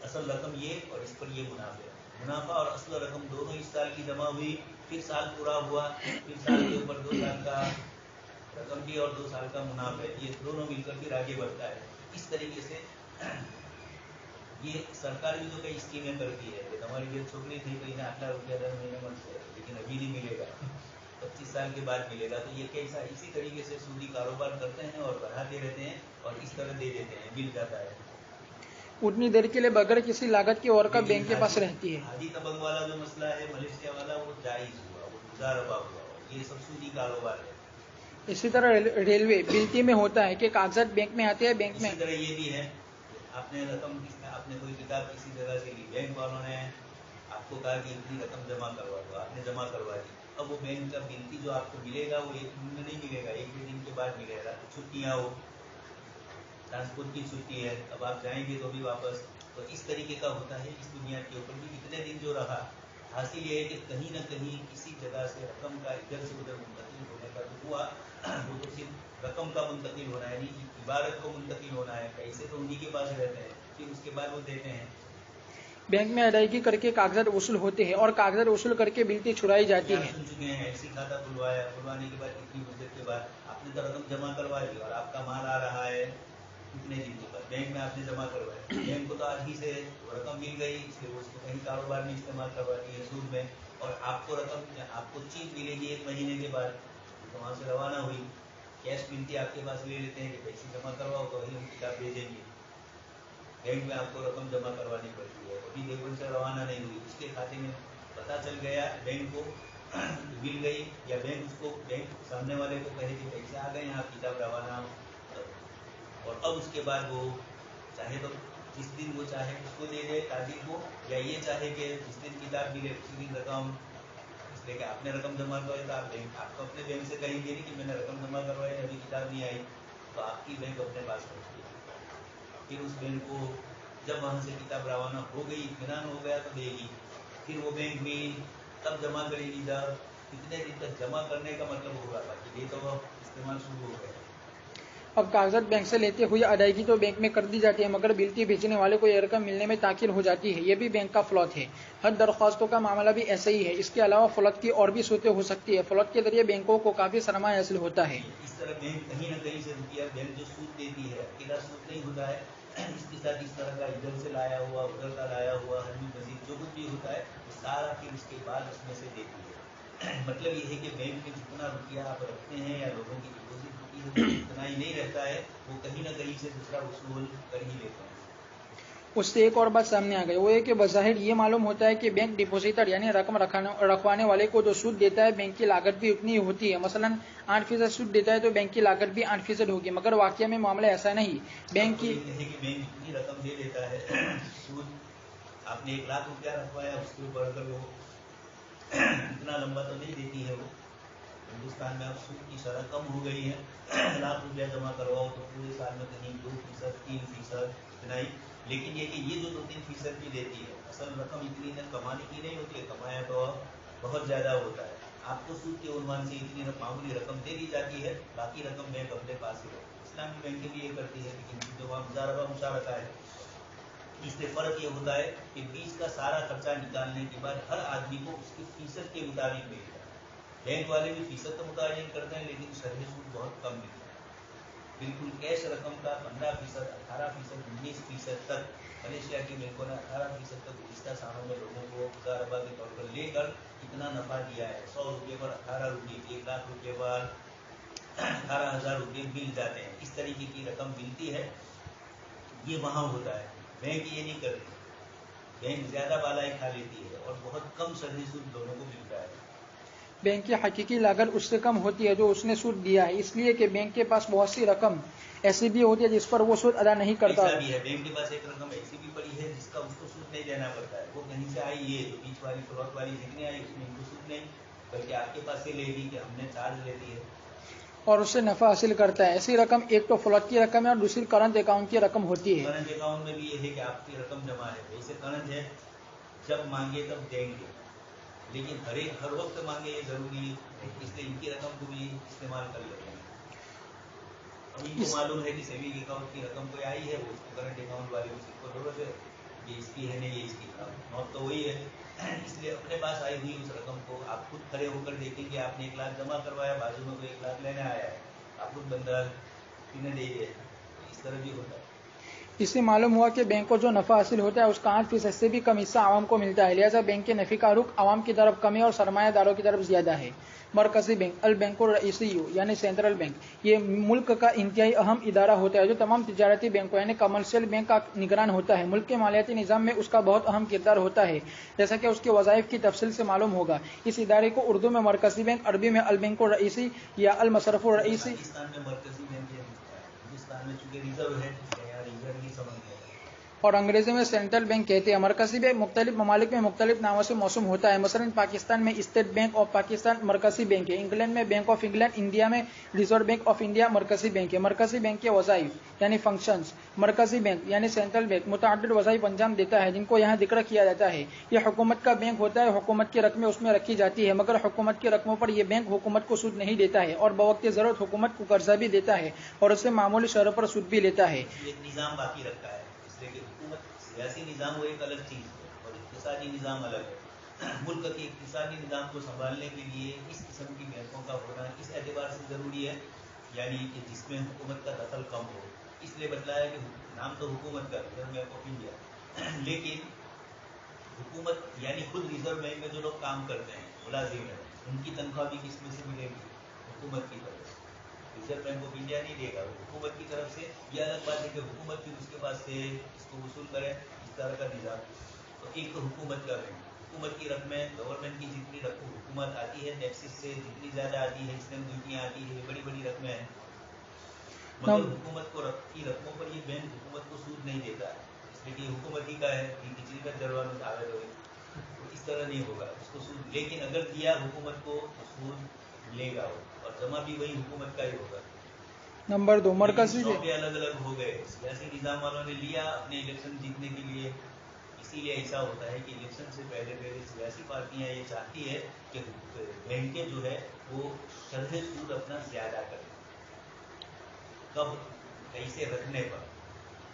असल रकम ये और इस पर ये मुनाफा और असल रकम दोनों इस साल की जमा हुई, फिर साल पूरा हुआ, फिर साल के ऊपर 2 साल का रकम भी और 2 साल का मुनाफा, ये दोनों मिलकर फिर आगे बढ़ता है। इस तरीके से ये सरकार भी तो कई स्कीमें करती है कि हमारी जेल छोकरी थी तो इन्हें 8 लाख रुपया 10 महीने में, लेकिन अभी नहीं मिलेगा, 25 साल के बाद मिलेगा। तो ये कैसा इसी तरीके से सूदी कारोबार करते हैं और बढ़ाते रहते हैं और इस तरह दे देते हैं, मिल जाता है उतनी देर के लिए बगैर किसी लागत की और का बैंक के पास रहती है। हाजी तबंग वाला जो मसला है मलेशिया वाला, वो जायज हुआ, वो मुजारबा हुआ, ये सब सूदी कारोबार है। इसी तरह रेलवे बिलती में होता है कि कागजात बैंक में आते हैं, बैंक में इसी तरह ये भी है, आपने रकम आपने कोई किताब किसी जगह से ली, बैंक वालों ने आपको कहा कि इतनी रकम जमा करवा दो, आपने जमा करवा दी। अब वो बैंक का बिलती जो आपको मिलेगा वो 1 दिन में नहीं मिलेगा, 1-2 दिन के बाद मिलेगा। छुट्टियाँ हो, ट्रांसपोर्ट की छुट्टी है, अब आप जाएंगे तो भी वापस, तो इस तरीके का होता है। इस दुनिया के ऊपर भी इतने दिन जो रहा, हासिल ये है कि कहीं ना कहीं किसी जगह से रकम का इधर से उधर मुंतकिल होने का जो हुआ, वो तो सिर्फ रकम का मुंतकिल होना है, इबारत को मुंतकिल होना है, पैसे तो उन्हीं के पास रहते हैं, फिर उसके बाद वो देते हैं। बैंक में अदायगी करके कागजात वसूल होते हैं और कागजात वसूल करके बिल्टी छुड़ाई जाती आप है। सुन चुके हैं ऐसी खाता खुलवाने के बाद कितनी मुद्दत के बाद आपने तो रकम जमा करवा दी और आपका माल आ रहा है कितने दिन के बाद बैंक में आपने जमा करवाया, बैंक को तो आज ही से रकम मिल गई, इसलिए उसको कहीं कारोबार में इस्तेमाल करवाती है सूद में, और आपको चीज मिलेगी 1 महीने के बाद, तो वहाँ से रवाना हुई, कैश बिल्टी आपके पास ले लेते हैं कि पैसे जमा करवाओ तो वही हम किताब भेजेंगे, बैंक में आपको रकम जमा करवानी पड़ती है, अभी देवबंद से रवाना नहीं हुई, उसके खाते में पता चल गया बैंक को मिल गई, या बैंक सामने वाले को कहे कि पैसे आ गए आप किताब रवाना, और अब उसके बाद वो चाहे तो जिस दिन वो चाहे उसको दे दे ताजिर को, या ये चाहे कि जिस दिन किताब मिले उसी दिन रकम, इसलिए कि आपने रकम जमा करवाई तो आप बैंक आपको अपने बैंक से कहेंगे नहीं कि मैंने रकम जमा करवाई अभी किताब नहीं आई, तो आपकी बैंक अपने पास पहुँचती है, फिर उस बैंक को जब वहाँ से किताब रवाना हो गई, इत्मीनान हो गया तो देगी, फिर वो बैंक भी तब जमा करेगी जब कितने दिन तक जमा करने का मतलब होगा, बाकी ये तो इस्तेमाल शुरू हो गया। अब कागजात बैंक से लेते हुए अदायगी तो बैंक में कर दी जाती है, मगर बिल्टी भेजने वाले को यह रकम मिलने में ताखिर हो जाती है। ये भी बैंक का फ्लॉट है। हर दरख्वास्तों का मामला भी ऐसा ही है। इसके अलावा फ्लॉट की और भी सूरतें हो सकती है। फ्लॉट के जरिए बैंकों को काफी सरमाया हासिल होता है। इस तरह बैंक कहीं न कहीं से रुपया बैंक जो सूद देती है अकेला सूद नहीं होता है, इसके साथ इस तरह का इधर से लाया हुआ उधर का लाया हुआ हरमी मजीद जो कुछ भी होता है सारा फिर उसके बाद उसमें से देती है। मतलब ये है कि बैंक में जितना रुपया आप रखते हैं या लोगों की डिपोजिट होती है उतना ही नहीं रहता है, वो कहीं ना कहीं से दूसरा वसूल कर ही लेते हैं। उससे एक और बात सामने आ गई, वो है कि बज़ाहिर ये मालूम होता है कि बैंक डिपोजिटर यानी रकम रखवाने वाले को जो सूद देता है बैंक की लागत भी उतनी होती है। मसलन 8% सूद देता है तो बैंक की लागत भी 8% होगी, मगर वाकया में मामला ऐसा नहीं। बैंक की जितनी रकम दे देता है सूद, आपने 1 लाख रुपया रखवाया उसके ऊपर अगर वो इतना लंबा तो नहीं देती है, वो हिंदुस्तान में अब सूद की शरह कम हो गई है, 1 लाख रुपया जमा करवाओ तो पूरे साल में कहीं 2%, 3% इतना ही, लेकिन ये कि ये जो 2-3% भी देती है असल रकम इतनी कमाने की नहीं होती है, कमाया तो बहुत ज़्यादा होता है, आपको सूद के उन्वान से इतनी मामूली रकम दे दी जाती है, बाकी रकम बैंक अपने पास ही रहती है। इस्लामी बैंकें भी ये करती है, लेकिन जो वहाँ मुजारबा मुशारका है इससे फ़र्क ये होता है कि बीच का सारा खर्चा निकालने के बाद हर आदमी को उसके फीसद के मुताबिक मिलता है। बैंक वाले भी फीसद तो मुतायन करते हैं, लेकिन शरह सूद बहुत कम मिलता है। बिल्कुल कैश रकम का 15%, 18%, 19% तक मलेशिया के बैंकों ने 18% तक गुज़िश्ता सालों में लोगों को मुजारबा के तौर पर लेकर कितना नफ़ा दिया है। 100 रुपये पर 18 रुपये, 1 लाख रुपये पर 18,000 रुपये मिल जाते हैं। इस तरीके की रकम मिलती है, ये वहाँ होता है। बैंक ये नहीं करती, बैंक ज़्यादा बालाई खा लेती है और बहुत कम शरह सूद दोनों को मिलता है। बैंक की हकीकी लागत उससे कम होती है जो उसने सूद दिया है, इसलिए कि बैंक के पास बहुत सी रकम ऐसी भी होती है जिस पर वो सूद अदा नहीं करता। ऐसा भी है, बैंक के पास एक रकम ऐसी भी पड़ी है जिसका उसको सूद नहीं देना पड़ता है, वो कहीं से आई, ये बीच वाली फ्लॉट वाली जितनी आई उसमें उनको सूद नहीं, बल्कि आपके पास से लेगी कि हमने चार्ज लेती है और उससे नफा हासिल करता है। ऐसी रकम एक तो फ्लॉट की रकम है और दूसरी करंट अकाउंट की रकम होती है। करंट अकाउंट में भी ये है कि आपकी रकम जमा है, वैसे करंट है जब मांगे तब देंगे, लेकिन हर वक्त मांगे ये जरूरी है, इसलिए इनकी रकम को भी इस्तेमाल कर लेते हैं। अब इनको मालूम है कि सेविंग अकाउंट की रकम कोई आई है, वो उसको करंट अकाउंट वाले उसको जरूरत है, ये इसकी है नहीं, ये इसकी नौत तो वही है, इसलिए अपने पास आई हुई उस रकम को आप खुद खड़े होकर देखेंगे, आपने 1 लाख जमा करवाया, बाजू में कोई 1 लाख लेने आया है, आप खुद बंदा किन्हें दे दिए, इस तरह भी होता है। इससे मालूम हुआ कि बैंक को जो नफा हासिल होता है उसका 8% से भी कम हिस्सा आवाम को मिलता है, लिहाजा बैंक के नफे का रुख आवाम की तरफ कम है और सरमायादारों की तरफ ज्यादा है। मरकजी बैंक अल बैंको रईसी यानी सेंट्रल बैंक, ये मुल्क का इंतहाई अहम इदारा होता है जो तमाम तिजारती बैंकों यानी कमर्शियल बैंक का निगरान होता है। मुल्क के मालियाती निज़ाम में उसका बहुत अहम किरदार होता है, जैसा कि उसके वज़ाइफ की तफसील से मालूम होगा। इस इदारे को उर्दू में मरकजी बैंक, अरबी में अल बैंको रईसी या अल मसरफ़ुर रईसी, और अंग्रेजी में सेंट्रल बैंक कहते हैं। मरकजी बैंक मुख्तलिफ ममालिक में मुख्तलिफ नामों से मौसूम होता है। मसलन पाकिस्तान में स्टेट बैंक ऑफ पाकिस्तान मरकजी बैंक है, इंग्लैंड में बैंक ऑफ इंग्लैंड, इंडिया में रिजर्व बैंक ऑफ इंडिया मरकजी बैंक है। मरकजी बैंक के वज़ाइफ यानी फंक्शंस, मरकजी बैंक यानी सेंट्रल बैंक मुतअद्दिद वज़ाइफ अंजाम देता है जिनको यहाँ जिक्र किया जाता है। यह हुकूमत का बैंक होता है, हुकूमत की रकमें उसमें रखी जाती है, मगर हुकूमत की रकमों पर यह बैंक हुकूमत को सूद नहीं देता है और बवक्त ज़रूरत हुकूमत को कर्जा भी देता है और उससे मामूली शरह पर सूद भी लेता है। निज़ाम बाकी रखता है, इसलिए कि हुकूमत सियासी निज़ाम वो एक अलग चीज़ है, اور اقتصادی نظام الگ ہے. ملک کے اقتصادی نظام کو سنبھالنے کے لیے اس قسم کی بینکوں کا ہونا اس اعتبار سے ضروری ہے یعنی کہ جس میں حکومت کا دخل کم ہو. اس لیے بتلایا کہ نام تو حکومت کا ریزرو بینک آف انڈیا لیکن حکومت یعنی خود ریزرو بینک میں جو لوگ کام کرتے ہیں ملازم ہیں ان کی تنخواہ بھی کس میں سے ملے گی؟ حکومت کی طرف سے. ریزرو بینک آف انڈیا نہیں دے گا, حکومت کی طرف سے. یہ الگ بات ہے کہ حکومت پھر اس کے پاس سے اس کو وصول کرے, اس طرح کا نظام. تو ایک تو حکومت کا بینک, حکومت کی رقمیں گورنمنٹ کی جتنی رقم حکومت آتی ہے ٹیکسز سے جتنی زیادہ آتی ہے اسٹیمپ ڈیوٹیاں آتی ہے یہ بڑی بڑی رقمیں ہیں مگر حکومت کو کی رقموں پر یہ بینک حکومت کو سود نہیں دیتا ہے اس لیے کہ حکومت ہی کا ہے کہ کسی کا جلوہ میں دعوے ہوئے تو اس طرح نہیں ہوگا اس کو سود. لیکن اگر دیا حکومت کو تو سود ملے گا اور جمع بھی وہی حکومت کا ہی ہوگا. نمبر 2 مرکزی شعبے الگ الگ ہو گئے. سیاسی نظام والوں نے لیا اپنے الیکشن جیتنے کے لیے. اسی لیے ایسا ہوتا ہے کہ الیکشن سے پہلے سیاسی پارٹیاں یہ چاہتی ہے کہ بینکیں جو ہے وہ شرح سود اپنا زیادہ کریں. کب؟ کیسے رکھنے پر,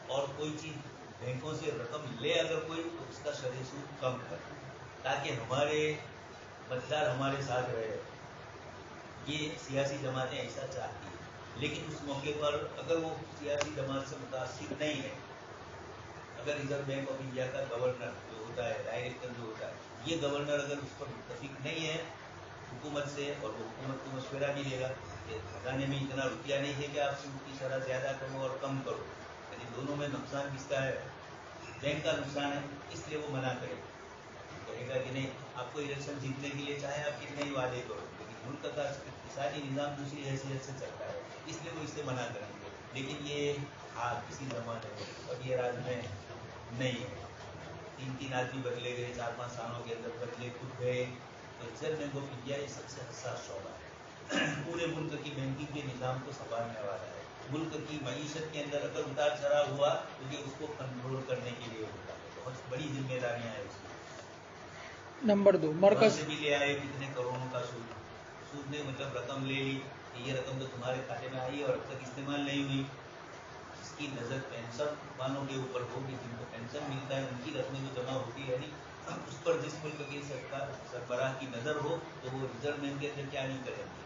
اور کوئی چیز بینکوں سے رقم لے اگر کوئی تو اس کا شرح سود کم کرے تاکہ ہمارے متدار ہمارے ساتھ رہے. یہ سیاسی جماعتیں ایسا چاہتی ہیں لیکن اس موقع پر اگر وہ سیاسی جماعت سے متاثر نہیں ہے, اگر ریزرو بینک آف انڈیا کا گورنر جو ہوتا ہے ڈائریکٹر جو ہوتا ہے یہ گورنر اگر اس پر متفق نہیں ہے حکومت سے اور وہ حکومت کو مشورہ بھی دے گا کہ خزانے میں اتنا روپیہ نہیں ہے کہ آپ سود کی شرح زیادہ کرو اور کم کرو, یعنی دونوں میں نقصان کس کا ہے؟ بینک کا نقصان ہے. اس لیے وہ منع کرے, کہے گا کہ نہیں آپ کو الیکشن جیتنے کے لیے چاہے آپ کتنے ہی وعدے کرو لیکن ملک کا اقتصادی نظام دوسری حیثیت سے چلتا ہے اس لیے وہ اس سے منع کریں گے. لیکن یہ کسی زمانے میں اب یہ راج میں نہیں ہے. 3 آدمی بدلے گئے 4-5 سالوں کے اندر بدلے خود گئے. تو ریزرو بینک آف انڈیا یہ سب سے حساس شعبہ ہے, پورے ملک کی بینکنگ کے نظام کو سنبھالنے والا ہے. ملک کی معیشت کے اندر اگر اتار چڑھاؤ ہوا تو یہ اس کو کنٹرول کرنے کے لیے ہوتا ہے. بہت بڑی ذمہ داریاں ہیں اس کی. نمبر 2 مرکز سے بھی لے آئے کتنے کروڑوں کا سود نے مطلب رقم لے لی کہ یہ رقم تو تمہارے کھاتے میں آئی اور اب تک استعمال نہیں ہوئی. اس کی نظر پینشن والوں کے اوپر ہوگی, جن کو پینشن ملتا ہے ان کی رقمیں جو جمع ہوتی ہے اس پر جس ملک کی سربراہ کی نظر ہو تو وہ ریزرو بینک کے اندر کیا نہیں کریں گے.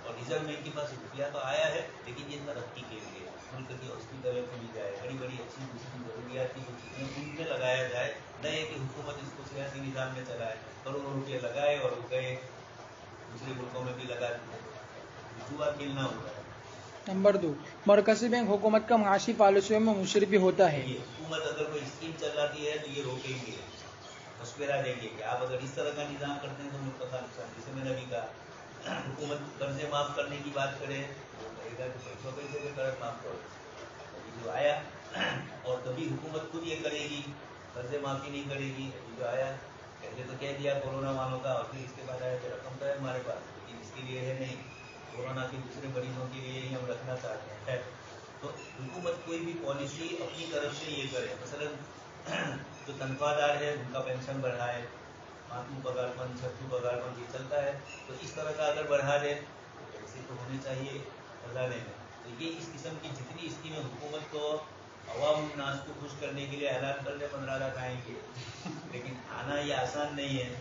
اور ریزرو بینک کے پاس روپیہ تو آیا ہے لیکن یہ ترقی کے لیے ملک کی ہاسپٹلیں کھلی جائے, بڑی بڑی اچھی دوسری ضروریات کی جو چیزیں ان میں لگایا جائے, نہیں کہ حکومت اس کو سیاسی نظام میں چلائے. کروڑوں روپئے لگائے اور وہ گئے دوسرے ملکوں میں بھی لگا دیے, جوا کھیلنا ہوتا ہے. نمبر 2 مرکزی بینک حکومت کا معاشی پالیسیوں میں مشرفی ہوتا ہے. حکومت اگر کوئی اسکیم چلاتی ہے تو یہ روکیں گے, مشورہ دیں گے کہ آپ اگر اس طرح کا نظام کرتے ہیں تو ملک کا نقصان. جیسے میں نے ابھی کہا حکومت قرضے معاف کرنے کی بات کرے وہ کہے گا کہ پیسے کے قرض معاف کرو. ابھی جو آیا اور کبھی حکومت خود یہ کرے گی قرضے معافی نہیں کرے گی. ابھی جو آیا پہلے تو کہہ دیا کورونا والوں کا اور پھر اس کے بعد آیا کہ رقم تو ہے ہمارے پاس لیکن اس کے لیے ہے نہیں, کورونا کے دوسرے مریضوں کے لیے ہی ہم رکھنا چاہتے ہیں. تو حکومت کوئی بھی پالیسی اپنی طرف سے یہ کرے, مثلا جو تنخواہ دار ہے ان کا پینشن بڑھائے, 5واں پگار بند 6واں پگار بند یہ چلتا ہے تو اس طرح کا اگر بڑھا دے تو پیسے تو ہونے چاہیے خزانے میں. تو یہ اس قسم کی جتنی اسکیمیں حکومت کو عوام الناس کو خوش کرنے کے لیے اعلان کر دے 15 لاکھ آئیں گے لیکن آنا یہ آسان نہیں ہے.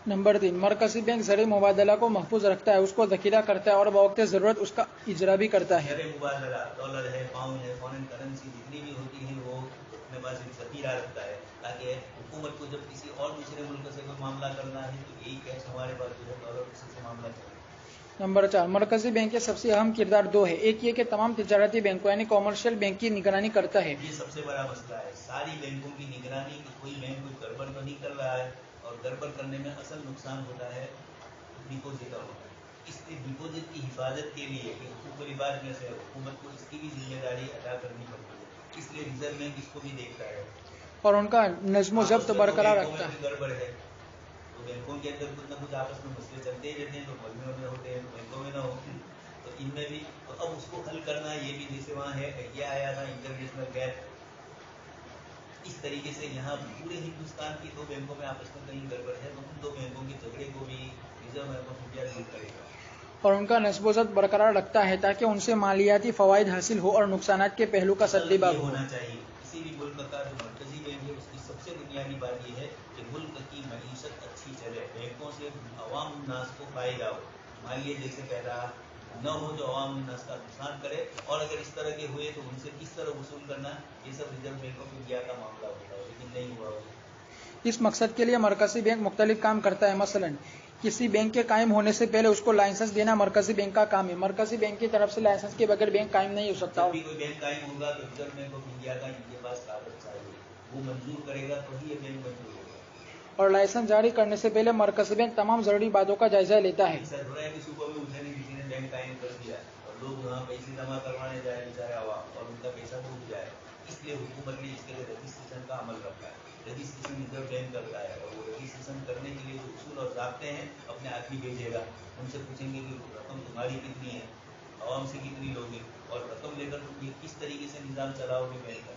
نمبر 3 مرکزی بینک زرعی مبادلہ کو محفوظ رکھتا ہے, اس کو ذخیرہ کرتا ہے اور بوقت ضرورت اس کا اجرا بھی کرتا ہے. زرعی مبادلہ ڈالر ہے, پاؤنڈ ہے, فارن کرنسی جتنی بھی ہوتی ہے وہ اپنے پاس ایک ذخیرہ رکھتا ہے تاکہ حکومت کو جب کسی اور دوسرے ملک سے کوئی معاملہ کرنا ہے تو یہی کیش ہمارے پاس جو ہے ڈالر اسی سے معاملہ کرے. نمبر 4 مرکزی بینک کے سب سے اہم کردار 2 ہے. ایک یہ کہ تمام تجارتی بینکوں یعنی کامرشل بینک کی نگرانی کرتا ہے. یہ سب سے بڑا مسئلہ ہے, ساری بینکوں کی نگرانی کہ کوئی بینک کوئی گڑبڑ تو نہیں کر رہا ہے, اور گڑبڑ کرنے میں اصل نقصان ہوتا ہے ڈپوزٹر ہوتا ہے. اس لیے ڈپوزٹ کی حفاظت کے لیے کہ حقوق العباد میں سے حکومت کو اس کی بھی ذمہ داری ادا کرنی پڑتی ہے, اس لیے ریزرو بینک اس کو بھی دیکھتا ہے اور ان کا نظم و ضبط برقرار رکھتا ہے. گڑبڑ ہے تو بینکوں کے اندر کچھ نہ کچھ آپس میں مسئلے چلتے ہی رہتے ہیں, تو محلوں میں ہوتے ہیں تو بینکوں میں نہ ہوتے ہیں, تو ان میں بھی تو اب اس کو حل کرنا یہ بھی جیسے وہاں ہے یہ آیا تھا انٹرنیشنل گیپ, اس طریقے سے یہاں پورے ہندوستان کی 2 بینکوں میں آپس میں کہیں گڑبڑ ہے تو ان 2 بینکوں کے جھگڑے کو بھی ریزرو بینک آف انڈیا دور کرے گا اور ان کا نظم و ضبط برقرار رکھتا ہے تاکہ ان سے مالیاتی فوائد حاصل ہو اور نقصانات کے پہلو کا سدباب ہونا چاہیے. किसी भी मुल्क का जो मरकजी बैंक है उसकी सबसे बुनियादी बात यह है कि मुल्क की मईशत अच्छी चले, बैंकों से अवाम नास को फायदा हो। मान लीजिए जैसे पैदा न हो जो अवाम नास का नुकसान करे, और अगर इस तरह के हुए तो उनसे किस तरह वसूल करना, ये सब रिजर्व बैंक ऑफ इंडिया का मामला होता है, लेकिन नहीं हुआ। इस मकसद के लिए मरकजी बैंक मुख्तलिफ काम करता है। मसलन किसी बैंक के कायम होने से पहले उसको लाइसेंस देना मरकजी बैंक का काम है। मरकजी बैंक की तरफ से लाइसेंस के बगैर बैंक कायम नहीं हो सकता। जब भी कोई बैंक कायम होगा तो रिजर्व बैंक ऑफ इंडिया का इनके पास कागज चाहिए, वो मंजूर करेगा तो ही ये बैंक मंजूर होगा। और लाइसेंस जारी करने से पहले मरकजी बैंक तमाम जरूरी बातों का जायजा लेता है। ऐसा हो रहा है कि सुबह में उठे नहीं, किसी ने बैंक कायम कर दिया और लोग वहाँ पैसे जमा करवाने जाए बेचारे आवाम, और उनका पैसा डूब जाए, इसलिए हुकूमत ने इसके लिए रजिस्ट्रेशन का अमल रखा है। रजिस्ट्रेशन रिजर्व बैंक करता है, और वो रजिस्ट्रेशन करने के लिए जो उसूल और ज़ाब्ते हैं अपने आदमी भेजेगा, उनसे पूछेंगे कि रकम तुम्हारी कितनी है, आवाम से कितनी लोगे, और रकम लेकर तुम ये किस तरीके से निज़ाम चलाओगे बैंक का।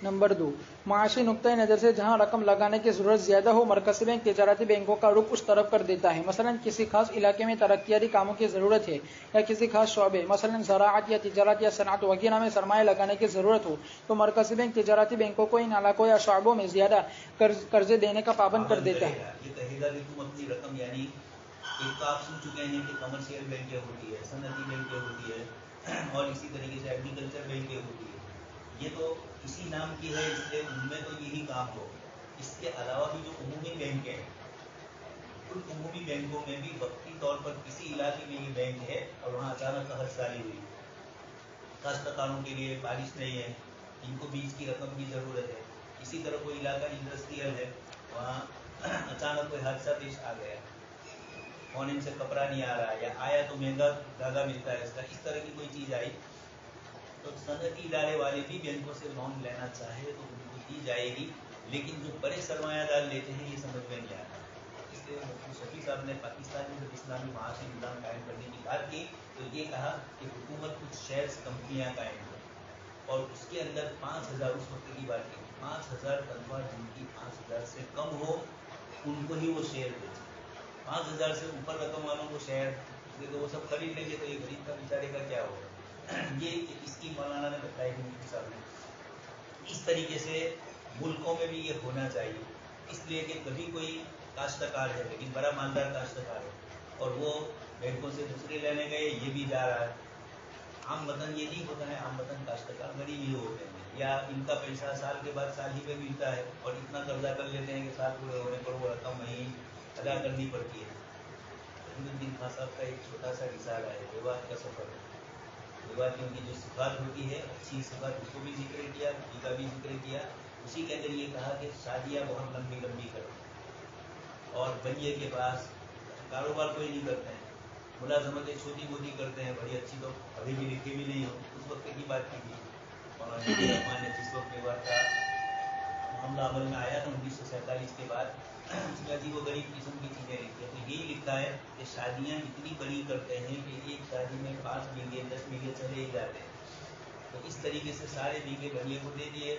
नंबर 2, माशी नुक्ता नज़र से जहां रकम लगाने की ज़रूरत ज़्यादा हो, मरकज़ी बैंक तिजारती बैंकों का रुख उस तरफ कर देता है। मसलन किसी खास इलाके में तरक्याती कामों की ज़रूरत है या किसी खास शोबे मसलन ज़राअत या तिजारत या सनअत वगैरह में सरमाया लगाने की ज़रूरत हो, तो मरकज़ी बैंक तिजारती बैंकों को इन इलाकों या शोबों में ज़्यादा कर्जे देने का पाबंद कर देता है। ये कहेगा कि तुम अपनी रकम, यानी एक तो आप सुन चुके हैं कि कमर्शियल बैंकें होती है, सनती बैंकें होती है, और इसी तरीके से एग्रीकल्चर बैंकें होती है, ये तो इसी नाम की है, इसलिए उनमें तो यही काम हो। इसके अलावा भी जो उमूमी बैंक है, उन उमूमी बैंकों में भी वक्ती तौर पर किसी इलाके में ये बैंक है और वहाँ अचानक कहरसाली हुई, काश्तकारों के लिए बारिश नहीं है, इनको बीज की रकम की ज़रूरत है। इसी तरह कोई इलाका इंडस्ट्रियल है, वहाँ अचानक कोई हादसा पेश आ गया, ऑनलाइन से कपड़ा नहीं आ रहा है, या आया तो महंगा धागा मिलता है इसका, इस तरह की कोई चीज़ आई, तो सनती इदारे वाले भी बैंकों से लोन लेना चाहे तो उनको दी जाएगी, लेकिन जो बड़े सरमायादार लेते हैं ये समझ में नहीं आता। इसलिए मुफ्ती शफी साहब ने पाकिस्तान में जब इस्लामी माशी निज़ाम कायम करने की बात की तो ये कहा कि हुकूमत कुछ शेयर्स कंपनियाँ कायम करें, और उसके अंदर 5,000, उस वक्त की बात की 5,000 तनख्वाह जिनकी 5,000 से कम हो उनको ही वो शेयर बेचे। 5,000 से ऊपर रकम वालों को शेयर तो वो सब खरीद लेंगे, तो ये गरीब का बेचारे का क्या होगा। ये इसकी मौलाना ने बताई मुफ्ती साहब ने। इस तरीके से मुल्कों में भी ये होना चाहिए, इसलिए कि कभी कोई काश्तकार है लेकिन बड़ा मालदार काश्तकार है, और वो बैंकों से दूसरे लेने गए, ये भी जा रहा है। आम वतन ये नहीं होता है, आम वतन काश्तकार गरीब ही होते हैं, या इनका पैसा साल के बाद साल ही पे मिलता है, और इतना कर्जा कर लेते हैं कि साल पूरे होने पर वो रकम वहीं अदा करनी पड़ती है। अहमदुद्दीन खान साहब का एक छोटा सा रिसाला है, विवाद का सफ़र। विवादियों की जो सिफात होती है, अच्छी सिफात, उसको भी जिक्र किया, बुरी का भी जिक्र किया। उसी के अंदर ये कहा कि शादियाँ बहुत लंबी लंबी करते हैं, और बनिए के पास कारोबार कोई नहीं करते हैं, मुलाजमतें छोटी मोटी करते हैं, बड़ी अच्छी तो अभी भी लिखी भी नहीं हो। उस वक्त की बात की थी मौलाना ने, जिस वक्त विवाद का मामला अमल में आया था 1947 के बाद, उसमें अजीब व गरीब किस्म की चीज़ें लिखी है। तो यही लिखा है कि शादियाँ इतनी बड़ी करते हैं कि एक शादी में 5 बीघे 10 बीघे चले ही जाते हैं। तो इस तरीके से सारे बीघे बनिए को दे दिए,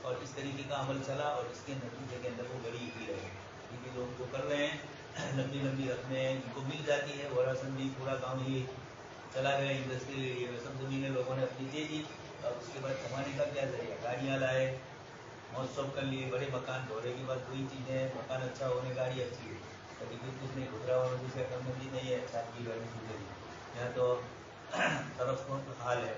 और इस तरीके का अमल चला, और इसके नतीजे के अंदर वो गरीब ही रहे। क्योंकि लोग जो कर रहे हैं लंबी लंबी रकमें जिनको मिल जाती है, वो रसम भी पूरा गाँव ही चला गया, इंडस्ट्री सब ज़मीनें लोगों ने अपनी दे दी, और उसके बाद कमाने का क्या जरिया, गाड़ियाँ लाए, महोत्सव कर लिए, बड़े मकान, ढोने के बाद कोई चीज़ें, मकान अच्छा होने, गाड़ी अच्छी है, कभी कुछ नहीं, खुदरा वालों की अकलमंदी नहीं है, अच्छा की गाड़ी मिलेगी। यहाँ तो तरफ तो हाल है,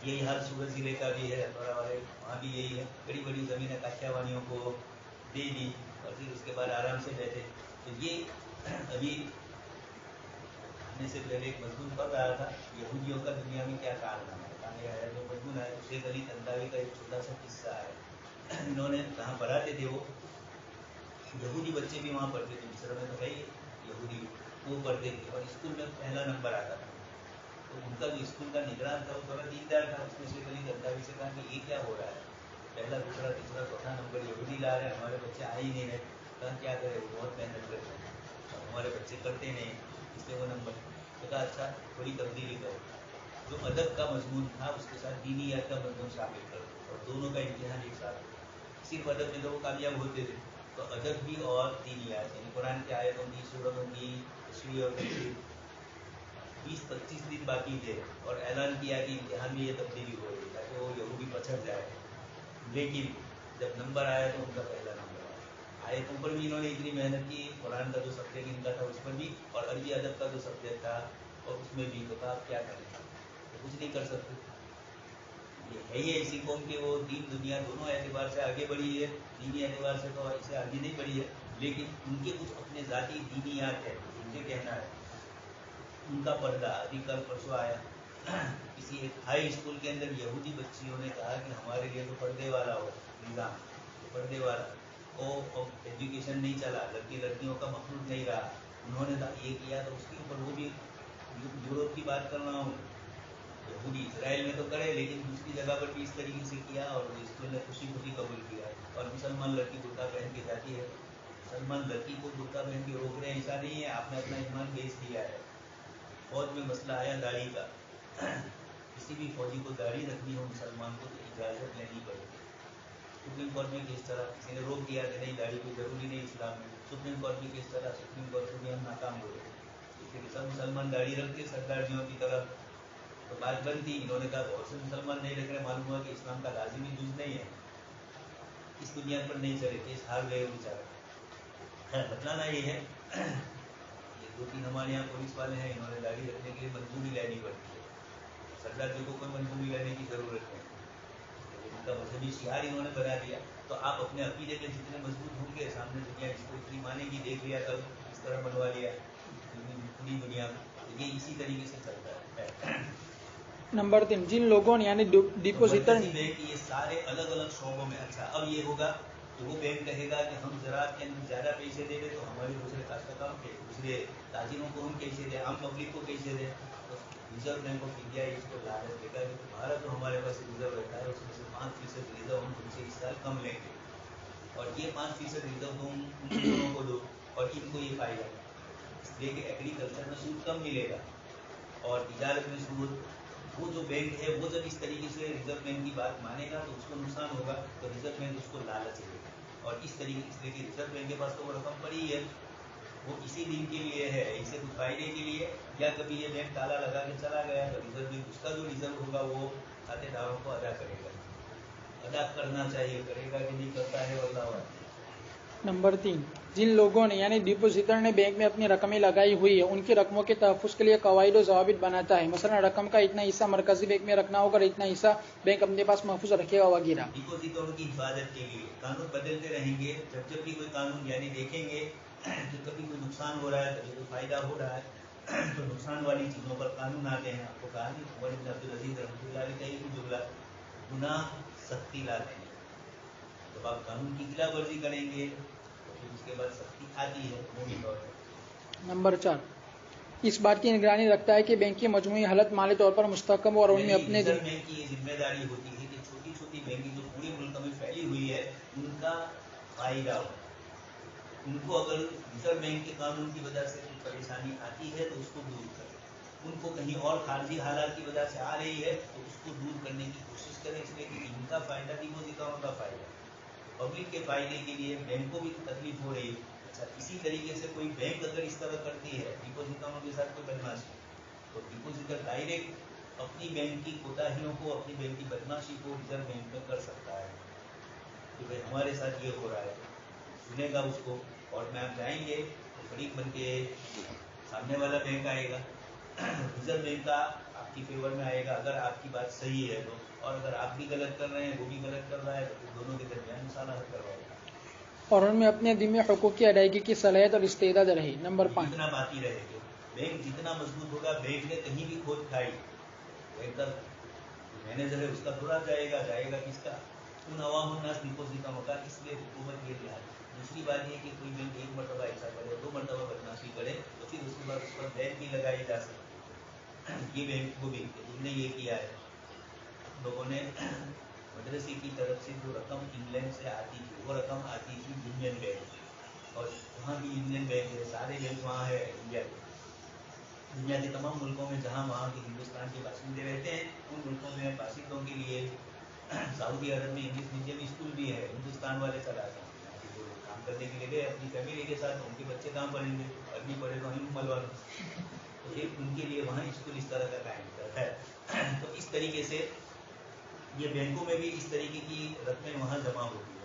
यही हाल सूरत जिले का भी है, हथौड़ा वाले वहाँ भी यही है, बड़ी बड़ी ज़मीनें काठियावानियों को दे दी, और फिर उसके बाद आराम से बैठे। तो ये अभी आने से पहले एक मजमून पढ़ रहा था, यहूदियों का दुनिया में क्या कारनामा है, जो मजमून है शेख अली तंदावी का एक छोटा सा किस्सा है। इन्होंने कहाँ पढ़ाते थे, वो यहूदी बच्चे भी वहाँ पढ़ते थे, मिस्र में तो भाई यहूदी वो पढ़ते थे, और स्कूल में पहला नंबर आता था। तो उनका जो स्कूल का निगरान था वो थोड़ा दीनदार था, उसने शेख अली तंदावी से कहा कि ये क्या हो रहा है, पहला दूसरा तीसरा चौथा नंबर यहूदी ला रहे हैं, हमारे बच्चे आ ही नहीं रहे। कहा क्या करें, वो बहुत मेहनत करते हैं और हमारे बच्चे करते नहीं, इसलिए वो नंबर। तो कहा अच्छा थोड़ी तब्दीली करो, जो अदब का मजमून था उसके साथ दीनियात का मजमून शामिल करो, और दोनों का इम्तिहान एक साथ। सिर्फ अदब में तो वो कामयाब होते थे, तो अदब भी और दीनियात, यानी कुरान की आयतों की, सूरतों की तशरीह और तफसीर 20-25 दिन बाकी थे, और ऐलान किया कि इम्तिहान में ये तब्दीली हो रही, ताकि वो यहूदी पछड़ जाए, लेकिन जब नंबर आया तो उनका पहला नंबर आया। आयतों पर भी इन्होंने इतनी मेहनत की, कुरान का जो सब्जेक्ट इनका था उस पर भी, और अरबी अदब का जो सब्जेक्ट था और उसमें भी। तो कहा क्या करें, तो कुछ नहीं कर सकते। ये है ही ऐसी कौम कि वो दीन दुनिया दोनों एतबार से आगे बढ़ी है, दीनी एतबार से तो ऐसे आगे नहीं बढ़ी है, लेकिन उनके कुछ अपने ज़ाती दीनियात है, मुझे कहना है। उनका पर्दा अभी कल परसों आया किसी एक हाई स्कूल के अंदर यहूदी बच्चियों ने कहा कि हमारे लिए तो पर्दे वाला हो निज़ाम, पर्दे वाला ओ एजुकेशन नहीं चला, लड़की लड़कियों का मखलूक नहीं रहा। उन्होंने ये किया तो उसके ऊपर वो भी यूरोप की बात कर रहा हूँ, यहूदी इसराइल में तो करे, लेकिन दूसरी जगह पर भी इस तरीके से किया और वो स्कूल ने खुशी खुशी कबूल किया। और मुसलमान लड़की बुर्का पहन के जाती है, मुसलमान लड़की को बुर्का पहन के रोक रहे हैं, ऐसा नहीं है, आपने अपना ईमान बेच दिया है। फौज में मसला आया दाढ़ी का, किसी भी फौजी को दाढ़ी रखनी हो मुसलमान को तो इजाज़त लेनी पड़ेगी। सुप्रीम कोर्ट में किस तरह किसी ने रोक दिया कि नहीं दाढ़ी कोई जरूरी नहीं इस्लाम में, सुप्रीम कोर्ट में किस तरह, सुप्रीम कोर्ट में हम नाकाम हो गए, इसलिए सब मुसलमान दाढ़ी रखते सरदारजियों की तरफ। तो बात बंद थी, इन्होंने कहा बहुत से मुसलमान नहीं रख रहे, मालूम हुआ कि इस्लाम का लाजिमी जुज नहीं है, इस दुनिया पर नहीं चले, केस हार गए बेचारा। बतलाना ये है, ये 2-3 हमारे यहाँ पुलिस वाले हैं, इन्होंने दाढ़ी रखने के लिए मंजूरी लेनी पड़ती है। सरदार जी को कोई मंजूरी लेने की जरूरत नहीं, उनका मजहबी शियार इन्होंने बना दिया। तो आप अपने अकीदे में जितने मजबूत होंगे, सामने दुनिया इसको इतनी मानेगी, देख लिया कल इस तरह बनवा लिया पूरी दुनिया, ये इसी तरीके से चलता है। नंबर 3, जिन लोगों ने यानी डिपोजिटर बैंक ये सारे अलग अलग शोबों में। अच्छा, अब ये होगा तो वो बैंक कहेगा कि हम ज़राअत के अंदर ज़्यादा पैसे दे रहे तो हमारे दूसरे काश्तकारों के, दूसरे ताजिरों को हम कैसे दें, आम पब्लिक को कैसे दें। तो रिजर्व बैंक ऑफ इंडिया इसको लालच देगा कि तुम्हारा तो हमारे पास रिजर्व रहता है, उसमें से 5% रिजर्व हम तुमसे इस साल कम लेंगे, और ये 5% रिजर्व तुम उन लोगों को दो और इनको ये फायदा, इसलिए कि एग्रीकल्चर में सूद कम मिलेगा और तिजारत में सूद। वो जो बैंक है वो जब इस तरीके से रिजर्व बैंक की बात मानेगा तो उसको नुकसान होगा, तो रिजर्व बैंक उसको लालच देगा। और इस तरीके से कि रिजर्व बैंक के पास तो वो रकम पड़ी है, वो इसी दिन के लिए है, इसे कुछ फायदे के लिए, या कभी ये बैंक ताला लगा के चला गया तो रिजर्व बैंक उसका जो रिजर्व होगा वो खातेदारों को अदा करेगा। अदा करना चाहिए, करेगा कि नहीं करता है वल्लाह। नंबर 3, जिन लोगों ने यानी डिपोजिटर ने बैंक में अपनी रकमें लगाई हुई है उनकी रकमों के तहफ़्फ़ुज़ के लिए कवायद व ज़वाबित बनाता है। मसलन रकम का इतना हिस्सा मरकजी बैंक में रखना होगा, इतना हिस्सा बैंक अपने पास महफूज रखेगा वगैरह। डिपोजिटरों की हिफाजत के लिए कानून बदलते रहेंगे, जब जब भी कोई कानून यानी देखेंगे कि कभी कोई नुकसान हो रहा है, कभी कोई फायदा हो रहा है, तो नुकसान वाली चीज़ों पर कानून आते हैं। आपको कहा नहीं, उमर इब्न अब्दुल अजीज रहमतुल्लाह अलैह का एक जुमला, गुनाह सख्ती लाते हैं। जब आप कानून की खिलाफवर्जी करेंगे तो फिर उसके बाद सख्ती आती है अमूमी तौर पर। नंबर 4, इस बात की निगरानी रखता है कि बैंक की मजमूई हालत माली तौर पर मुस्तहकम हो और उनमें अपने रिजर्व बैंक की ये जिम्मेदारी होती है कि छोटी छोटी बैंकें जो पूरे मुल्क में फैली हुई है उनका फायदा हो। उनको अगर रिजर्व बैंक के कानून की वजह से कोई परेशानी आती है तो उसको दूर करें, उनको कहीं और खारजी हालात की वजह से आ रही है तो उसको दूर करने की कोशिश करें, इसलिए कि इनका फायदा डिपोजिटरों का फायदा, पब्लिक के फायदे के लिए बैंक को भी तकलीफ हो रही है। अच्छा, इसी तरीके से कोई बैंक अगर इस तरह करती है डिपोजिटरों के साथ कोई बदमाशी, तो डिपोजिटर डायरेक्ट अपनी बैंक की कोताहियों को, अपनी बैंक की बदमाशी को रिजर्व बैंक में कर सकता है कि भाई हमारे साथ ये हो रहा है, सुनेगा उसको, और में आप जाएंगे तो फरीक बन के सामने वाला बैंक आएगा, रिजर्व बैंक का आपकी फेवर में आएगा अगर आपकी बात सही है तो, और अगर आप भी गलत कर रहे हैं वो भी गलत कर रहा है तो फिर दोनों के दरमियान मुसालहत करवाएगा और उनमें अपने दिम्मी हुकूक की अदायगी की सलाहियत और इस्तेदाद रहे। नंबर 5, जितना बाकी रहेगा, बैंक जितना मजबूत होगा, बैंक ने कहीं भी खोद खाई, बैंक का मैनेजर है उसका थोड़ा जाएगा किसका, उन अवामुन्नास डिपोजिटरों का, इसलिए हुकूमत ये लिहाज। दूसरी बात ये कि कोई बैंक एक मरतबा ऐसा करे, 2 मरतबा बदमाशी करे तो फिर उसके बाद उस पर बैन भी लगाई जा सकती है। ये बैंक को भी तुमने ये किया है, लोगों ने मदरसे की तरफ से जो रकम इंग्लैंड से आती थी वो रकम आती थी यूनियन बैंक, और वहाँ भी यूनियन बैंक है, सारे बैंक वहाँ है इंडिया के, दुनिया के तमाम मुल्कों में जहाँ वहाँ के हिंदुस्तान के बाशिंदे रहते हैं उन मुल्कों में बाशिंदों के लिए सऊदी अरब में इंग्लिश मीडियम स्कूल भी है, हिंदुस्तान वाले चलाते हैं, जो काम करने के लिए गए अपनी फैमिली के साथ, उनके बच्चे कहाँ पढ़ेंगे, अरबी पढ़े तो हम मलवान, तो फिर उनके लिए वहाँ स्कूल इस तरह का कायम करता है। तो इस तरीके से یہ بینکوں میں بھی اس طریقے کی رقمیں وہاں جمع ہوتی ہے.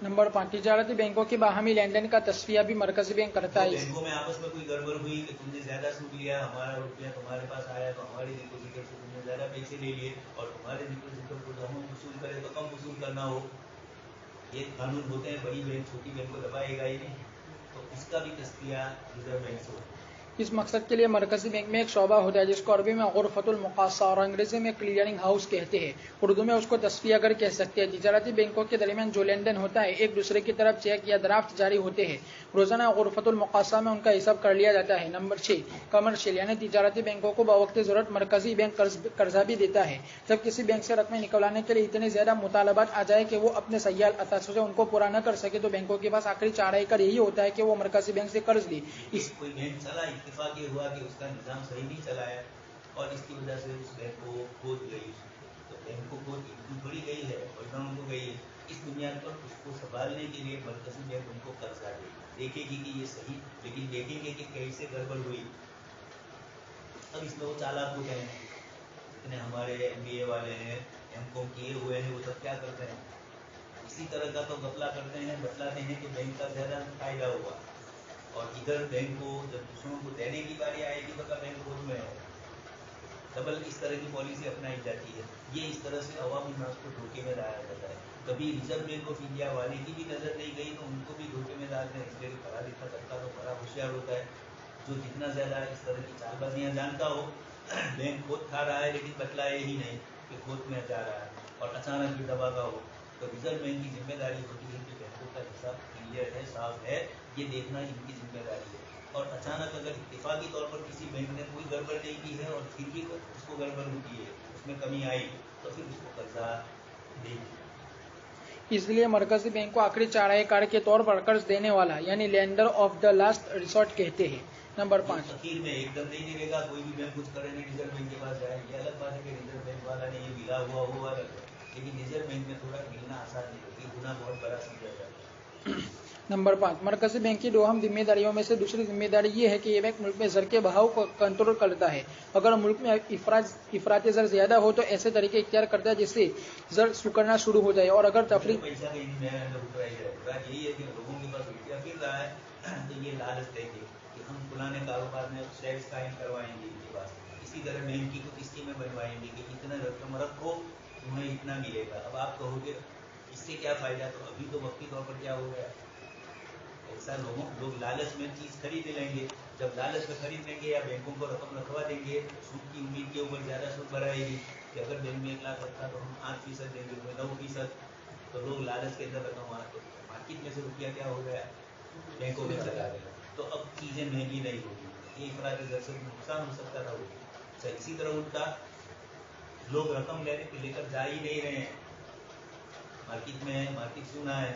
نمبر 5 تجارتی بینکوں کی باہمی لین دین کا تصفیہ بھی مرکزی بینک کرتا ہے. بینکوں میں آپس میں کوئی گڑبڑ ہوئی کہ تم نے زیادہ سود لیا, ہمارا روپیہ تمہارے پاس آیا تو ہمارے ڈپوزیٹر سے تم نے زیادہ پیسے لے لیے, اور تمہارے ڈپوزیٹر کو ہم وصول کرے تو کم وصول کرنا ہو. یہ قانون ہوتے ہیں, بڑی بینک چھوٹی بینک کو دبائے گا ہی نہیں. تو اس کا بھی تصفیہ ریزرو بینک سے ہوتا ہے. اس مقصد کے لیے مرکزی بینک میں ایک شعبہ ہوتا ہے جس کو عربی میں غرفۃ المقاصہ اور انگریزی میں کلیئرنگ ہاؤس کہتے ہیں. اردو میں اس کو تصفیہ گر کہہ سکتے ہیں. تجارتی بینکوں کے درمیان جو لین دین ہوتا ہے ایک دوسرے کی طرف چیک یا درافٹ جاری ہوتے ہیں. روزانہ غرفۃ المقاصہ میں ان کا حساب کر لیا جاتا ہے. نمبر 6 کمرشل یعنی تجارتی بینکوں کو بوقت ضرورت مرکزی بینک قرضہ بھی دیتا ہے. جب کسی بینک سے رقمیں نکلوانے کے لیے اتنے زیادہ مطالبات آ جائے کہ وہ اپنے سیال اثاثے ان کو پورا نہ کر سکے تو بینکوں کے پاس آخری چارہ کار یہی ہوتا ہے کہ وہ مرکزی بینک سے قرض لی. کوئی بینک چلا, اتفاق یہ ہوا کہ اس کا نظام صحیح نہیں چلایا اور اس کی وجہ سے اس بینک کو کھود گئی, تو بینک کو کھود پڑی گئی ہے اور ڈاؤن ہو گئی ہے. اس بنیاد پر اس کو سنبھالنے کے لیے مرکزی بینک ان کو قرضہ دے دیکھے گی کہ یہ صحیح, لیکن دیکھیں گے کہ کیسے گڑبڑ ہوئی. اب اس میں وہ چالاک ہوتے ہیں, جتنے ہمارے MBA والے ہیں, M.Com کیے ہوئے ہیں, وہ سب کیا کرتے ہیں, اسی طرح کا تو غفلہ کرتے ہیں, بتلاتے ہیں کہ بینک کا زیادہ فائدہ ہوا, اور ادھر بینک کو جب دوسروں کو دینے کی باری آئے گی تو بینک خود میں ہے. ڈبل اس طرح کی پالیسی اپنائی جاتی ہے. یہ اس طرح سے عوامی الناس کو دھوکے میں ڈالا جاتا ہے. کبھی ریزرو بینک آف انڈیا والے کی بھی نظر نہیں گئی تو ان کو بھی دھوکے میں ڈالتے ہیں, اس لیے پڑھا لکھا طبقہ تو بڑا ہوشیار ہوتا ہے, جو جتنا زیادہ اس طرح کی چال بازیاں جانتا ہو. بینک کھود کھا رہا ہے لیکن بتلائے ہی نہیں کہ کھود میں جا رہا ہے, اور اچانک بھی دبا کا ہو, تو ریزرو بینک کی ذمہ داری ہوتی ہے کہ بینکوں کا حساب کلیئر ہے, صاف ہے, یہ دیکھنا ان کی ذمہ داری ہے. اور اچانک اگر اتفاقی طور پر کسی بینک نے کوئی گڑبڑ نہیں کی ہے اور پھر بھی اس کو گڑبڑ ہوتی ہے, اس میں کمی آئی, تو پھر اس کو قرضہ دے دی. اس لیے مرکزی بینک کو آخری چارہ کار کے طور پر قرض دینے والا یعنی lander of the last resort کہتے ہیں. نمبر 5 اخیر میں ایک دم نہیں دے گا, کوئی بھی بینک کچھ کرے نہیں, ریزرو بینک کے پاس جائے. یہ الگ بات ہے کہ ریزرو بینک والا نے یہ ملا ہوا وہ الگ ہے, لیکن ریزرو بینک میں تھوڑا ملنا آسان نہیں ہوتی, گناہ بہت بڑا سمجھا جاتا ہے. نمبر 5 مرکزی بینک کی دو اہم ذمہ داریوں میں سے دوسری ذمہ داری یہ ہے کہ یہ بینک ملک میں زر کے بہاؤ کو کنٹرول کرتا ہے. اگر ملک میں افراط زر زیادہ ہو تو ایسے طریقے اختیار کرتا ہے جس سے زر سکڑنا شروع ہو جائے, اور اگر تفریق پیسہ کہیں میں اندر اترائی جائے. بات یہی ہے کہ لوگوں کے پاس روپیہ پھر رہا ہے تو یہ لالچ دیں گے کہ ہم پرانے کاروبار میں شیئرز قائم کروائیں گے ان کے پاس. اسی طرح بینک کی کچھ اسکیمیں بنوائیں گے کہ اتنا رقم رکھو تمہیں اتنا ملے گا. اب آپ کہو گے اس سے کیا فائدہ, تو ابھی تو وقتی طور پر کیا ہو گیا, ایسا لوگ لالچ میں چیز خرید لیں گے. جب لالچ میں خرید لیں گے یا بینکوں کو رقم رکھوا دیں گے, سود کی امید کے اوپر زیادہ سود بڑھائے گی کہ اگر بینک میں 1 لاکھ رکھا تو ہم 8% دیں گے, 9%, تو لوگ لالچ کے اندر رقم مارکیٹ میں سے روپیہ کیا ہو گیا, بینکوں میں چلا گیا. تو اب چیزیں مہنگی نہیں ہوگی, یہ افراط زر سے نقصان ہو سکتا تھا. اچھا, اسی طرح الٹا لوگ رقم لے کر جا ہی نہیں رہے ہیں, مارکیٹ میں مارکیٹ سونا ہے,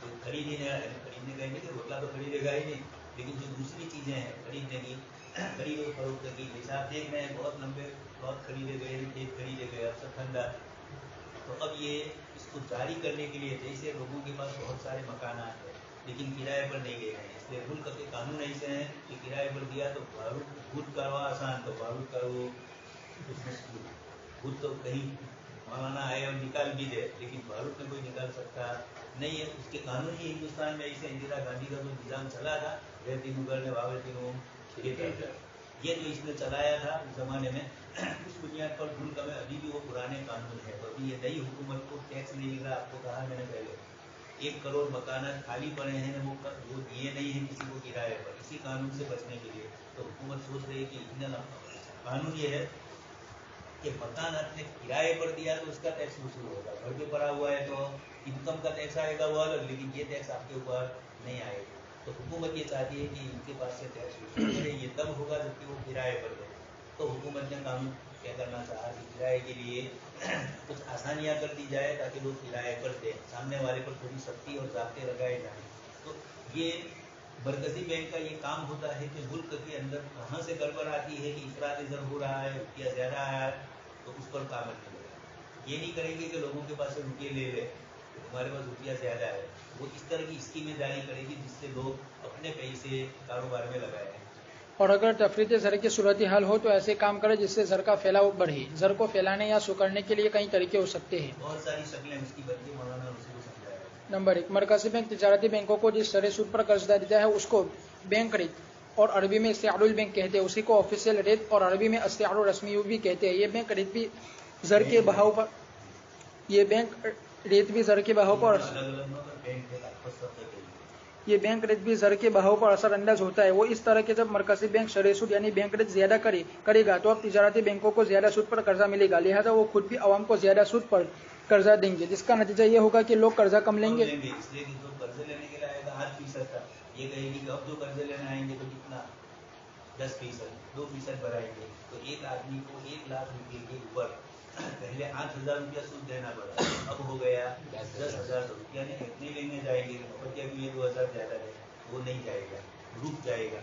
تو خرید ہی نہیں رہا ہے. خریدنے گئے نہیں, روکلا تو خریدے گا ہی نہیں, لیکن جو دوسری چیزیں ہیں خریدنے کی, خرید و فروخت کی, جیسے آپ دیکھ رہے ہیں بہت لمبے بہت خریدے گئے, کھیت خریدے گئے, اب سب ٹھنڈا. تو اب یہ اس کو جاری کرنے کے لیے, جیسے لوگوں کے پاس بہت سارے مکانات ہیں لیکن کرائے پر نہیں دے رہے ہیں, اس لیے ملک کے قانون ایسے ہیں کہ کرائے پر دیا تو خود کروا آسان, تو بارود کرو اس میں خود تو کہیں مولانا آئے اور نکال بھی دے, لیکن بارود میں کوئی نکال سکتا نہیں ہے. اس کے قانون ہی ہندوستان میں ایسے اندرا گاندھی کا جو نظام چلا تھا, ریتی نگر نے واوتی روم, یہ جو اس نے چلایا تھا اس زمانے میں, اس بنیاد پر ملک میں ابھی بھی وہ پرانے قانون ہے. تو ابھی یہ نئی حکومت کو ٹیکس نہیں مل رہا. آپ کو کہا میں نے پہلے 1 کروڑ مکانات خالی پڑے ہیں, وہ دیے نہیں ہیں کسی کو کرائے پر, اسی قانون سے بچنے کے لیے. تو حکومت سوچ رہی ہے کہ اتنا قانون یہ ہے کہ مکان آپ نے کرائے پر دیا تو اس کا ٹیکس وصول ہوگا, گھر پہ پڑا ہوا ہے تو انکم کا ٹیکس آئے گا وہ الگ, لیکن یہ ٹیکس آپ کے اوپر نہیں آئے گا. تو حکومت یہ چاہتی ہے کہ ان کے پاس سے ٹیکس وصول کرے, یہ تب ہوگا جبکہ وہ کرائے پر دے. تو حکومت نے قانون کیا کرنا چاہا کہ کرائے کے لیے کچھ آسانیاں کر دی جائے تاکہ لوگ کرائے پر دیں, سامنے والے پر تھوڑی سختی اور ضابطے لگائے جائیں. تو یہ مرکزی بینک کا یہ کام ہوتا ہے کہ ملک کے اندر کہاں سے گڑبڑ آتی ہے کہ افراط زر ہو رہا ہے, روپیہ زیادہ آیا ہے, تو اس پر کام نہیں ہوگا. یہ نہیں کریں گے کہ لوگوں کے پاس سے روپیے لے لے, تمہارے پاس روپیہ زیادہ ہے. وہ اس طرح کی اسکیمیں جاری کرے گی جس سے لوگ اپنے پیسے کاروبار میں لگائیں. اور اگر تفریط زر کی صورتحال ہو تو ایسے کام کرے جس سے زر کا پھیلاؤ بڑھے. زر کو پھیلانے یا سکڑنے کے لیے کئی طریقے ہو سکتے ہیں. بہت ساری شکلیں اس کی بنتی ہیں، مولانا اسی کو سمجھایا ہے. نمبر 1، مرکزی بینک تجارتی بینکوں کو جس شرح سود پر قرض دیتا ہے اس کو بینک ریٹ اور عربی میں استعار البینک کہتے ہیں. اسی کو آفیشیل ریٹ اور عربی میں استعار الرسمی بھی کہتے ہیں. یہ بینک ریٹ بھی زر کے بہاؤ پر یہ بینک ریٹ بھی زر کے بہاؤ پر یہ بینک ریٹ بھی زر کے بہاؤ پر اثر انداز ہوتا ہے. وہ اس طرح کے جب مرکزی بینک شرح سود یعنی بینک ریٹ زیادہ کرے گا تو اب تجارتی بینکوں کو زیادہ سود پر قرضہ ملے گا، لہذا وہ خود بھی عوام کو زیادہ سود پر قرضہ دیں گے، جس کا نتیجہ یہ ہوگا کہ لوگ قرضہ کم لیں گے. اس لیے کہ جو قرضے لینے کے لیے آئے گا 8% کا، یہ کہے گی کہ اب جو قرضے لینے آئیں گے تو کتنا 10%، 2% بڑھائیں گے. تو ایک آدمی کو 1 لاکھ روپے کے اوپر پہلے 8,000 روپیہ سود دینا پڑا، اب ہو گیا 10,000 روپیہ. اتنے لینے جائیں گے یہ 2,000 زیادہ ہے، وہ نہیں جائے گا، رک جائے گا.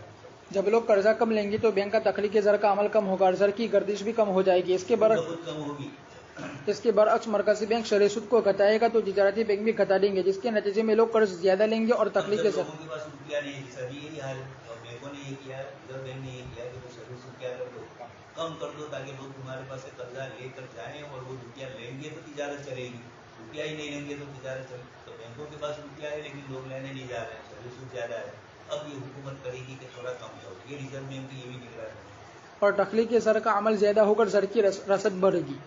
جب لوگ قرضہ کم لیں گے تو بینک کا تخلیقی زر کا عمل کم ہوگا اور زر کی گردش بھی کم ہو جائے گی. اس کے برعکس مرکزی بینک شرح سود کو گھٹائے گا تو تجارتی بینک بھی گھٹا دیں گے، جس کے نتیجے میں لوگ قرض زیادہ لیں گے اور تخلیقی زر لوگوں کے پاس روپیہ نہیں ہے، سبھی یہی حال ہے. اور بینکوں نے یہ کیا ہے، ریزرو بینک نے یہ کیا کہ شرح سود کیا کر دو، کم کر دو تاکہ لوگ تمہارے پاس سے قرضہ لے کر جائیں اور وہ روپیہ لیں گے تو تجارت چلے گی، روپیہ ہی نہیں لیں گے تو تجارت چلے گی. تو بینکوں کے پاس روپیہ ہے لیکن لوگ لینے نہیں جا رہے ہیں، شرح سود زیادہ ہے. اب یہ حکومت کرے گی کہ تھوڑا کم کرو، یہ ریزرو بینک کی یہ بھی نگرانی ہے. اور تخلیقی زر کا عمل زیادہ ہو کر زر کی رسد بڑھے گی.